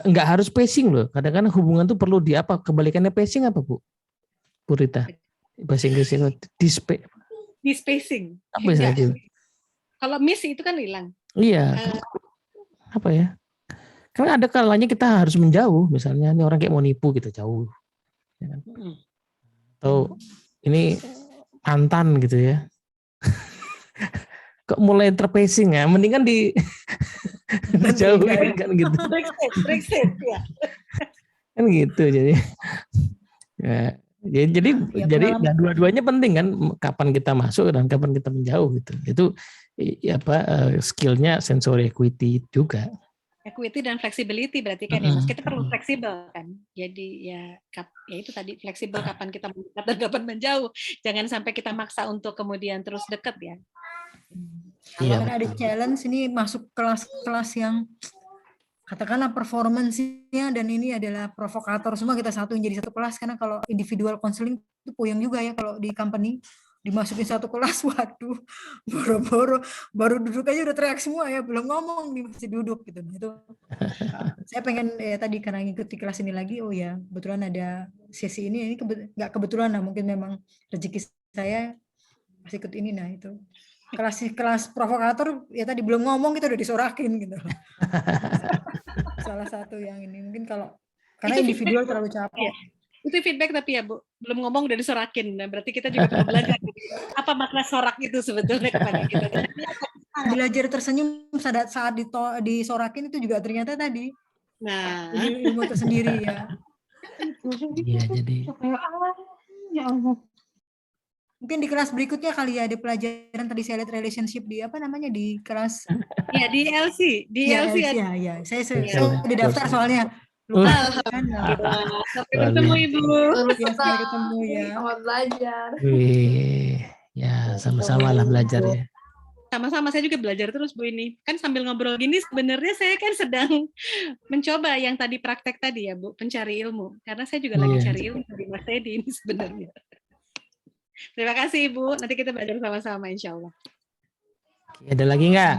Nggak harus pacing loh. Kadang-kadang hubungan tuh perlu kebalikannya pacing apa Bu? Bu Rita? Bahasa Inggrisnya dispacing. Apa saja? Kalau miss itu kan hilang. Iya. Apa ya? Karena ada kalanya kita harus menjauh. Misalnya ini orang kayak mau nipu gitu, jauh. Ya kan? Atau ini mantan gitu ya. Kok mulai terpacing ya? Mendingan dijauhin kan gitu. Brexit ya. Kan gitu jadi. Ya, jadi dua-duanya penting kan, kapan kita masuk dan kapan kita menjauh gitu. Itu skillnya sensory equity juga. Equity dan flexibility berarti kan ya Mas, kita perlu fleksibel kan. Jadi ya itu tadi fleksibel kapan kita mendekat dan kapan menjauh. Jangan sampai kita maksa untuk kemudian terus dekat ya. Kalau ada challenge ini masuk kelas-kelas yang katakanlah performance-nya dan ini adalah provokator semua, kita satuin jadi satu kelas. Karena kalau individual counseling itu puyeng juga ya kalau di company dimasukin satu kelas, waduh, boro-boro baru duduk aja udah teriak semua ya, belum ngomong nih masih duduk gitu. Itu saya pengen tadi karena ngikuti kelas ini lagi, oh ya kebetulan ada sesi ini nggak kebetulan lah, mungkin memang rezeki saya masih ikut ini. Nah itu kelas provokator ya, tadi belum ngomong kita udah disorakin gitu. Salah satu yang ini mungkin kalau karena itu individual terlalu capek. Ya. Itu feedback tapi ya Bu, belum ngomong udah disorakin. Nah, berarti kita juga perlu belajar apa makna sorak itu sebetulnya kepada kita. Belajar tersenyum saat disorakin itu juga ternyata tadi. Nah, ilmu tersendiri ya. Iya jadi. Ya Allah. Mungkin di kelas berikutnya kali ya ada pelajaran tadi saya lihat relationship di apa namanya di kelas Ya di LC, di ya LC ada. ya. Saya Iya. udah daftar soalnya. Lupa kan. Alhamdulillah. Sampai Luar bertemu biasa. Ibu. Ya, sampai ketemu ya. Selamat belajar. Wih, ya sama-sama lah belajar ya. Sama-sama, saya juga belajar terus Bu ini. Kan sambil ngobrol gini sebenarnya saya kan sedang mencoba yang tadi praktek tadi ya Bu, pencari ilmu. Karena saya juga lagi Iya. cari ilmu dari Mas Teddy ini sebenarnya. Terima kasih Ibu, nanti kita belajar sama-sama insya Allah. Ada lagi nggak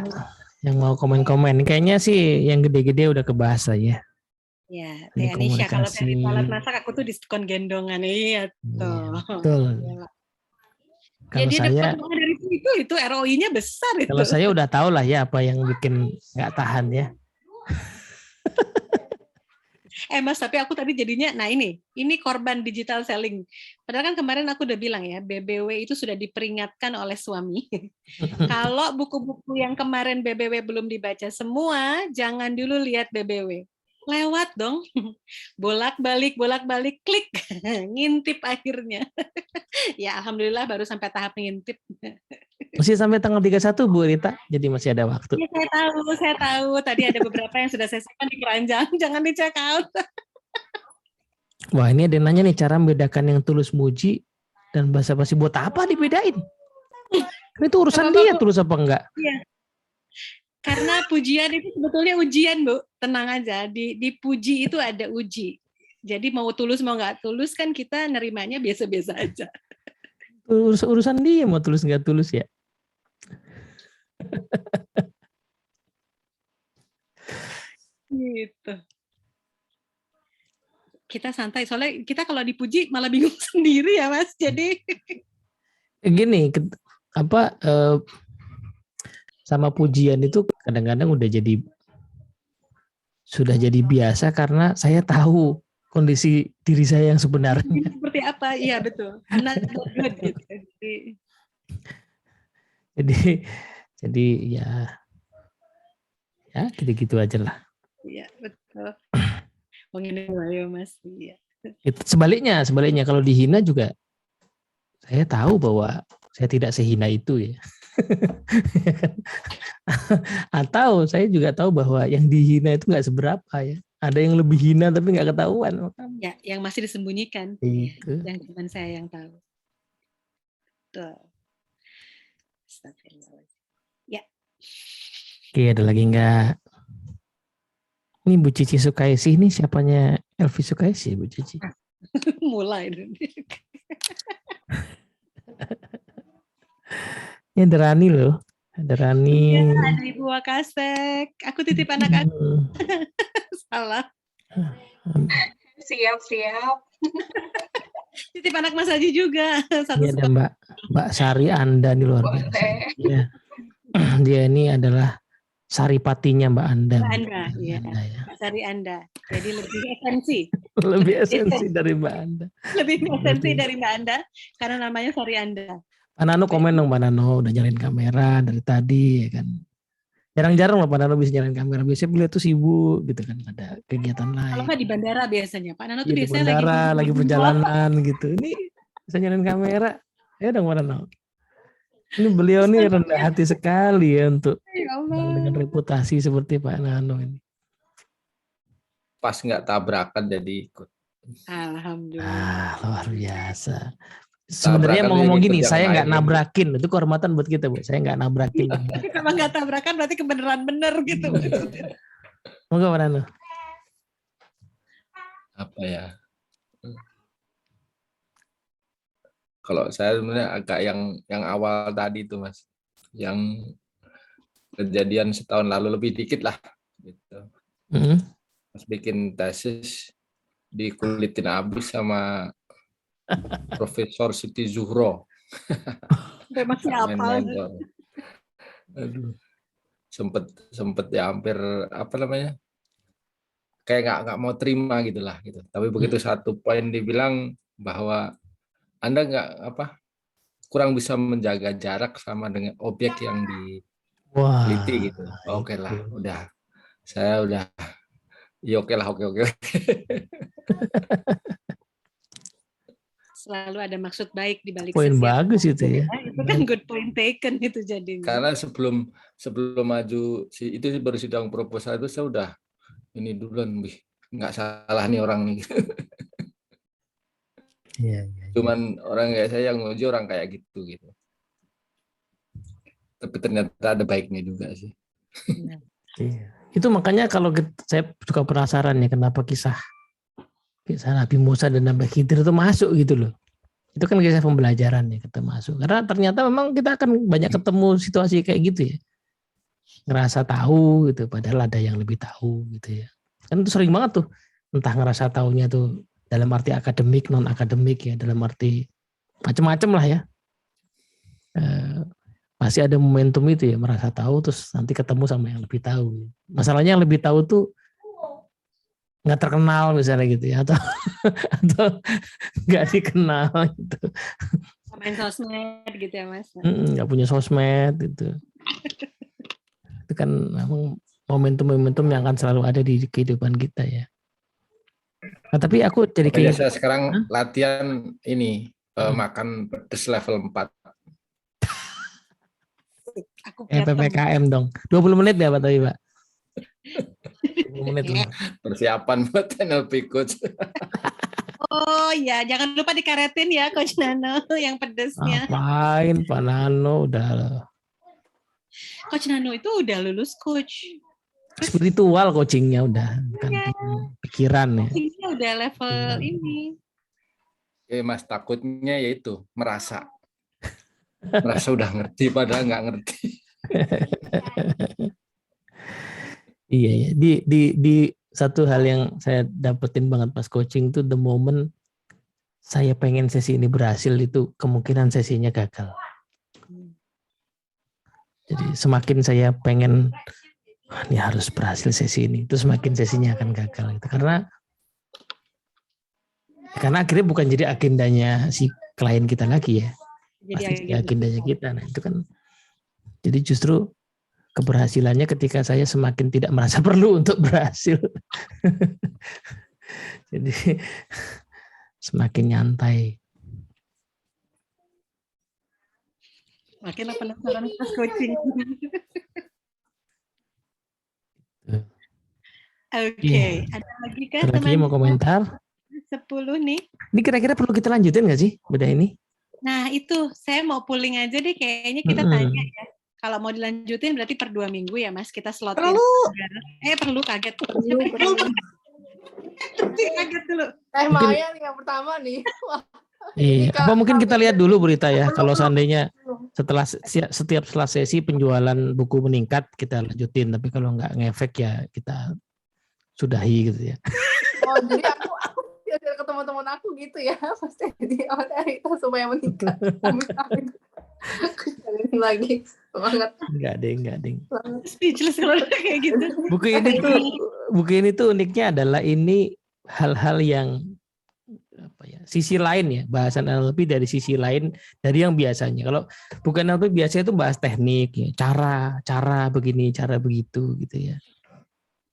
yang mau komen-komen? Kayaknya sih yang gede-gede udah kebahas lah ya. Ya, Ini Teh Anisha, kalau komunikasi. dari alat masak aku tuh diskon gendongan. Iya, tuh. Betul. Ya, Kalau dia saya dapat uang dari itu ROI-nya besar itu. kalau saya udah tahu lah ya apa yang bikin nggak tahan ya. Mas, tapi aku tadi jadinya, nah ini korban digital selling. Padahal kan kemarin aku udah bilang ya, BBW itu sudah diperingatkan oleh suami. Kalau buku-buku yang kemarin BBW belum dibaca semua, jangan dulu lihat BBW. Lewat dong, bolak-balik, klik, ngintip akhirnya. Ya alhamdulillah baru sampai tahap ngintip. Masih sampai tanggal 31 Bu Rita, jadi masih ada waktu. Ya, saya tahu. Tadi ada beberapa yang sudah saya simpan di keranjang, jangan di check out. Wah ini ada yang nanya nih cara membedakan yang tulus muji dan basa-basi buat apa dibedain? Kan itu urusan dia tulus apa enggak. Iya. Karena pujian itu sebetulnya ujian Bu, tenang aja. Di puji itu ada uji. Jadi mau tulus mau nggak tulus kan kita nerimanya biasa-biasa aja. Urusan dia mau tulus nggak tulus ya. Gitu. Kita santai, soalnya kita kalau dipuji malah bingung sendiri ya Mas. Jadi gini, sama pujian itu kadang-kadang sudah jadi biasa karena saya tahu kondisi diri saya yang sebenarnya. seperti apa? Iya betul. Not good gitu. Jadi ya gitu-gitu aja lah. Iya betul. Mengenai ayo Mas. Iya. Sebaliknya kalau dihina juga saya tahu bahwa saya tidak sehina itu ya. Atau saya juga tahu bahwa yang dihina itu nggak seberapa ya. Ada yang lebih hina tapi nggak ketahuan. Ya, yang masih disembunyikan. Itu. Yang cuma saya yang tahu. Tuh. Ya. Oke, ada lagi nggak? Ini Bu Cici Sukaisi, ini siapanya Elvi Sukaisi, Bu Cici? Mulai. Ini ada Rani loh. Ada Rani. Ya, ada Ibu Wakasek. Aku titip anak aku. Salah. Siap. Titip anak Mas Haji juga. Ini ada Mbak Sari Anda nih luar biasa. Ya. Dia ini adalah saripatinya Mbak Anda. Mbak Anda, iya. Mbak Sari Anda. Jadi lebih esensi. Lebih esensi dari Mbak Anda. Lebih esensi dari Mbak Anda karena namanya Sari Anda. Pak Nano komen dong, Pak Nano udah nyalain kamera dari tadi ya kan. Jarang-jarang loh Pak Nano bisa nyalain kamera. Biasanya beliau tuh sibuk gitu kan, ada kegiatan lain. Kalau nggak di bandara biasanya, Pak Nano tuh Di biasanya bandara, lagi perjalanan gitu. Ini bisa nyalain kamera. Ya dong Pak Nano. Ini beliau nih rendah hati sekali ya untuk dengan reputasi seperti Pak Nano ini. Pas nggak tabrakan jadi ikut. Alhamdulillah. Luar biasa. Sebenarnya mau ngomong gini, saya nggak nabrakin, itu kehormatan buat kita Bu. Saya nggak nabrakin. Kalau nggak tabrakan berarti kebenaran bener gitu. Moga Pak Nano. Apa ya? Kalau saya sebenarnya agak yang awal tadi itu Mas, yang kejadian setahun lalu lebih dikit lah, gitu. Pas bikin tesis dikulitin habis sama Profesor Siti Zuhro. Masih apa? Aduh, sempet ya hampir apa namanya? Kayak nggak mau terima gitulah gitu. Tapi begitu satu poin dibilang bahwa Anda kurang bisa menjaga jarak sama dengan objek yang diteliti gitu. Oke lah, udah. Saya udah ya oke lah, oke. selalu ada maksud baik di balik Poin setiap bagus itu ya. itu kan good point taken itu jadinya. Karena sebelum maju itu baru sidang proposal itu saya udah ini duluan, nggak salah nih orang nih. Iya. Cuman orang kayak saya yang nguji orang kayak gitu. Tapi ternyata ada baiknya juga sih. Iya. Itu makanya kalau saya suka penasaran ya kenapa kisah Nabi Musa dan Nabi Khidir itu masuk gitu loh. Itu kan kisah pembelajaran ya kita masuk. Karena ternyata memang kita akan banyak ketemu situasi kayak gitu ya. Ngerasa tahu gitu, padahal ada yang lebih tahu gitu ya. Kan itu sering banget tuh. Entah ngerasa taunya tuh dalam arti akademik, non akademik ya, dalam arti macam-macam lah ya. Pasti ada momentum itu ya, merasa tahu terus nanti ketemu sama yang lebih tahu. Masalahnya yang lebih tahu tuh nggak terkenal misalnya gitu ya, atau nggak dikenal gitu. Main sosmed gitu ya Mas. Nggak punya sosmed gitu. Itu kan memang momentum-momentum yang akan selalu ada di kehidupan kita ya. Nah, tapi aku jadi kayak saya sekarang latihan ini makan pedes level 4. Aku PPKM dong. 20 menit ya Pak Tapi Pak? 20 menit lah. Persiapan buat NLP coach. Oh ya, jangan lupa dikaretin ya Coach Nano yang pedesnya. Ngapain Pak Nano udah. Coach Nano itu udah lulus coach. Spiritual coachingnya udah kan pikiran ya. Coachingnya udah level ini. Mas takutnya yaitu merasa udah ngerti padahal nggak ngerti. Iya ya. Di satu hal yang saya dapetin banget pas coaching tuh the moment saya pengen sesi ini berhasil itu kemungkinan sesinya gagal. Jadi semakin saya pengen ini harus berhasil sesi ini, itu semakin sesinya akan gagal gitu. Karena akhirnya bukan jadi agendanya si klien kita lagi ya. Pasti jadi agendanya kita. Nah, itu kan jadi justru keberhasilannya ketika saya semakin tidak merasa perlu untuk berhasil. Jadi semakin nyantai. Makin penasaran pas coaching. Oke, ada lagi kah teman-teman? Lagi mau komentar? 10 nih. Ini kira-kira perlu kita lanjutin nggak sih beda ini? Nah itu saya mau pooling aja deh, kayaknya kita tanya ya. Kalau mau dilanjutin berarti per 2 minggu ya Mas, kita slotin. Perlu kaget. Perlu. Kaget dulu. Maya nih yang pertama nih. Wah. Apa mungkin kita lihat dulu berita ya, kalau seandainya setiap sesi penjualan buku meningkat kita lanjutin, tapi kalau nggak ngefek ya kita sudahi gitu ya. Oh jadi aku ke teman-teman aku gitu ya, pasti di itu supaya meningkat. Lagi semangat. Enggak ding. Speechless kalau kayak gitu. Buku ini tuh uniknya adalah ini hal-hal yang apa ya, sisi lain ya, bahasan NLP dari sisi lain dari yang biasanya. Kalau bukan NLP biasanya itu bahas teknik ya, cara begini, cara begitu gitu ya.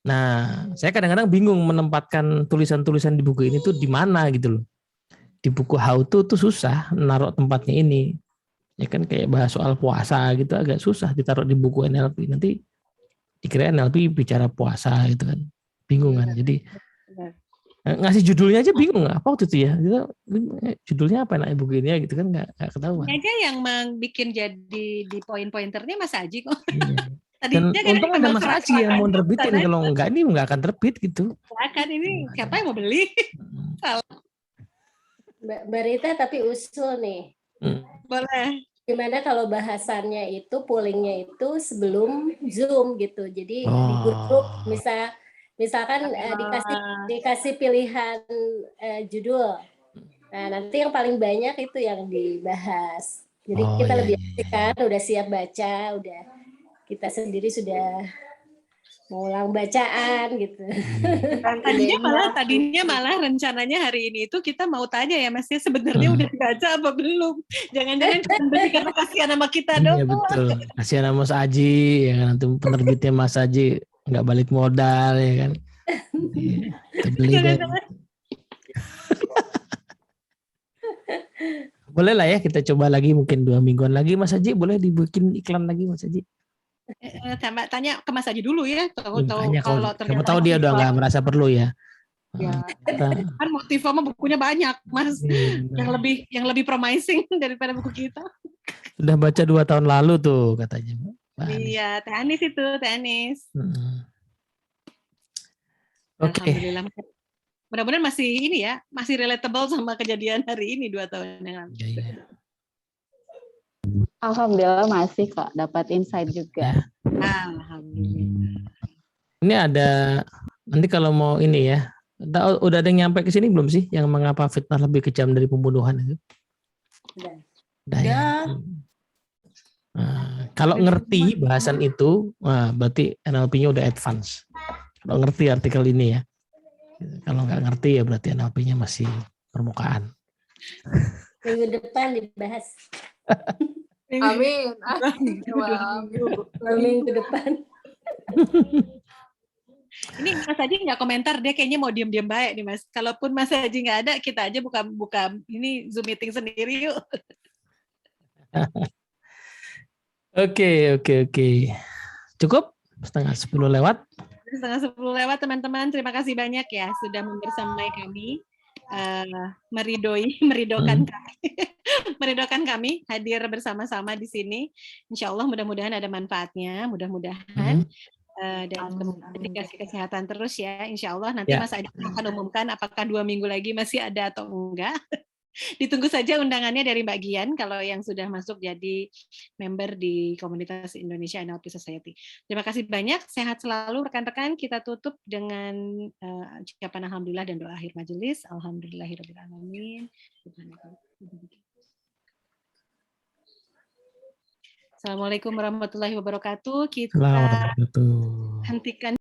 Nah, saya kadang-kadang bingung menempatkan tulisan-tulisan di buku ini tuh di mana gitu loh. Di buku How To tuh susah naruh tempatnya ini. Ya kan kayak bahas soal puasa gitu agak susah ditaruh di buku NLP. Nanti dikira NLP bicara puasa gitu kan. Bingung kan. Jadi ngasih judulnya aja bingung apa waktu itu ya. Judulnya apa enak buku ini ya gitu kan enggak ketahuan. Ini aja yang bikin jadi di poin-pointernya Mas Aji kok. Iya. Dan untung ada Mas Aji yang mau terbitin, kalau enggak ini enggak akan terbit gitu. Kan ini siapa yang mau beli? Mbak Rita tapi usul nih. Boleh. Gimana kalau bahasannya itu poolingnya itu sebelum Zoom gitu. Jadi di grup misalkan dikasih pilihan judul. Nah, nanti yang paling banyak itu yang dibahas. Jadi kita lebih asik kan, udah siap baca, udah kita sendiri sudah mengulang bacaan gitu. Tadinya malah rencananya hari ini itu kita mau tanya ya Mas, sebenarnya udah dibaca apa belum? Jangan-jangan beli karena kasihan sama kita dong. Iya betul. Kasihan sama Mas Aji ya kan, nanti penerbitnya Mas Aji nggak balik modal ya kan. Kita beli deh. Boleh lah ya kita coba lagi mungkin 2 mingguan lagi Mas Haji, boleh dibikin iklan lagi Mas Haji. Tanya ke Mas Haji dulu ya. Tanya Kalau siapa tahu dia udah nggak merasa perlu ya. Ya, kan Motiva mah bukunya banyak, Mas. Yang lebih promising daripada buku kita. Sudah baca 2 tahun lalu tuh katanya. Iya, Teh Anis itu, Teh Anis. Oke. Alhamdulillah. Mudah-mudahan masih ini ya, masih relatable sama kejadian hari ini 2 tahun yang lalu. Iya. Alhamdulillah masih kok dapat insight juga. Alhamdulillah. Ini ada nanti kalau mau ini ya, udah ada yang nyampe ke sini belum sih yang mengapa fitnah lebih kejam dari pembunuhan itu? Udah ya. Nah, kalau ngerti bahasan itu, berarti NLP-nya udah advance. Kalau ngerti artikel ini ya. Kalau nggak ngerti ya berarti NLP-nya masih permukaan. Minggu depan dibahas. Amin. Minggu depan. Ini Mas Haji nggak komentar, dia kayaknya mau diam-diam baik nih Mas. Kalaupun Mas Haji nggak ada, kita aja buka ini Zoom meeting sendiri yuk. Oke. Cukup? 9:30 lewat? 9:30 lewat teman-teman. Terima kasih banyak ya sudah membersamai kami. Meridokan kami hadir bersama-sama di sini. Insya Allah mudah-mudahan ada manfaatnya. Mudah-mudahan. Dan dikasih kesehatan terus ya, insya Allah nanti Mas Adi akan umumkan apakah 2 minggu lagi masih ada atau enggak. Ditunggu saja undangannya dari Mbak Gian kalau yang sudah masuk jadi member di komunitas Indonesia NLP Society. Terima kasih banyak, sehat selalu rekan-rekan. Kita tutup dengan ucapan alhamdulillah dan doa akhir majelis. Alhamdulillahirabbil alamin. Assalamualaikum warahmatullahi wabarakatuh. Kita hentikan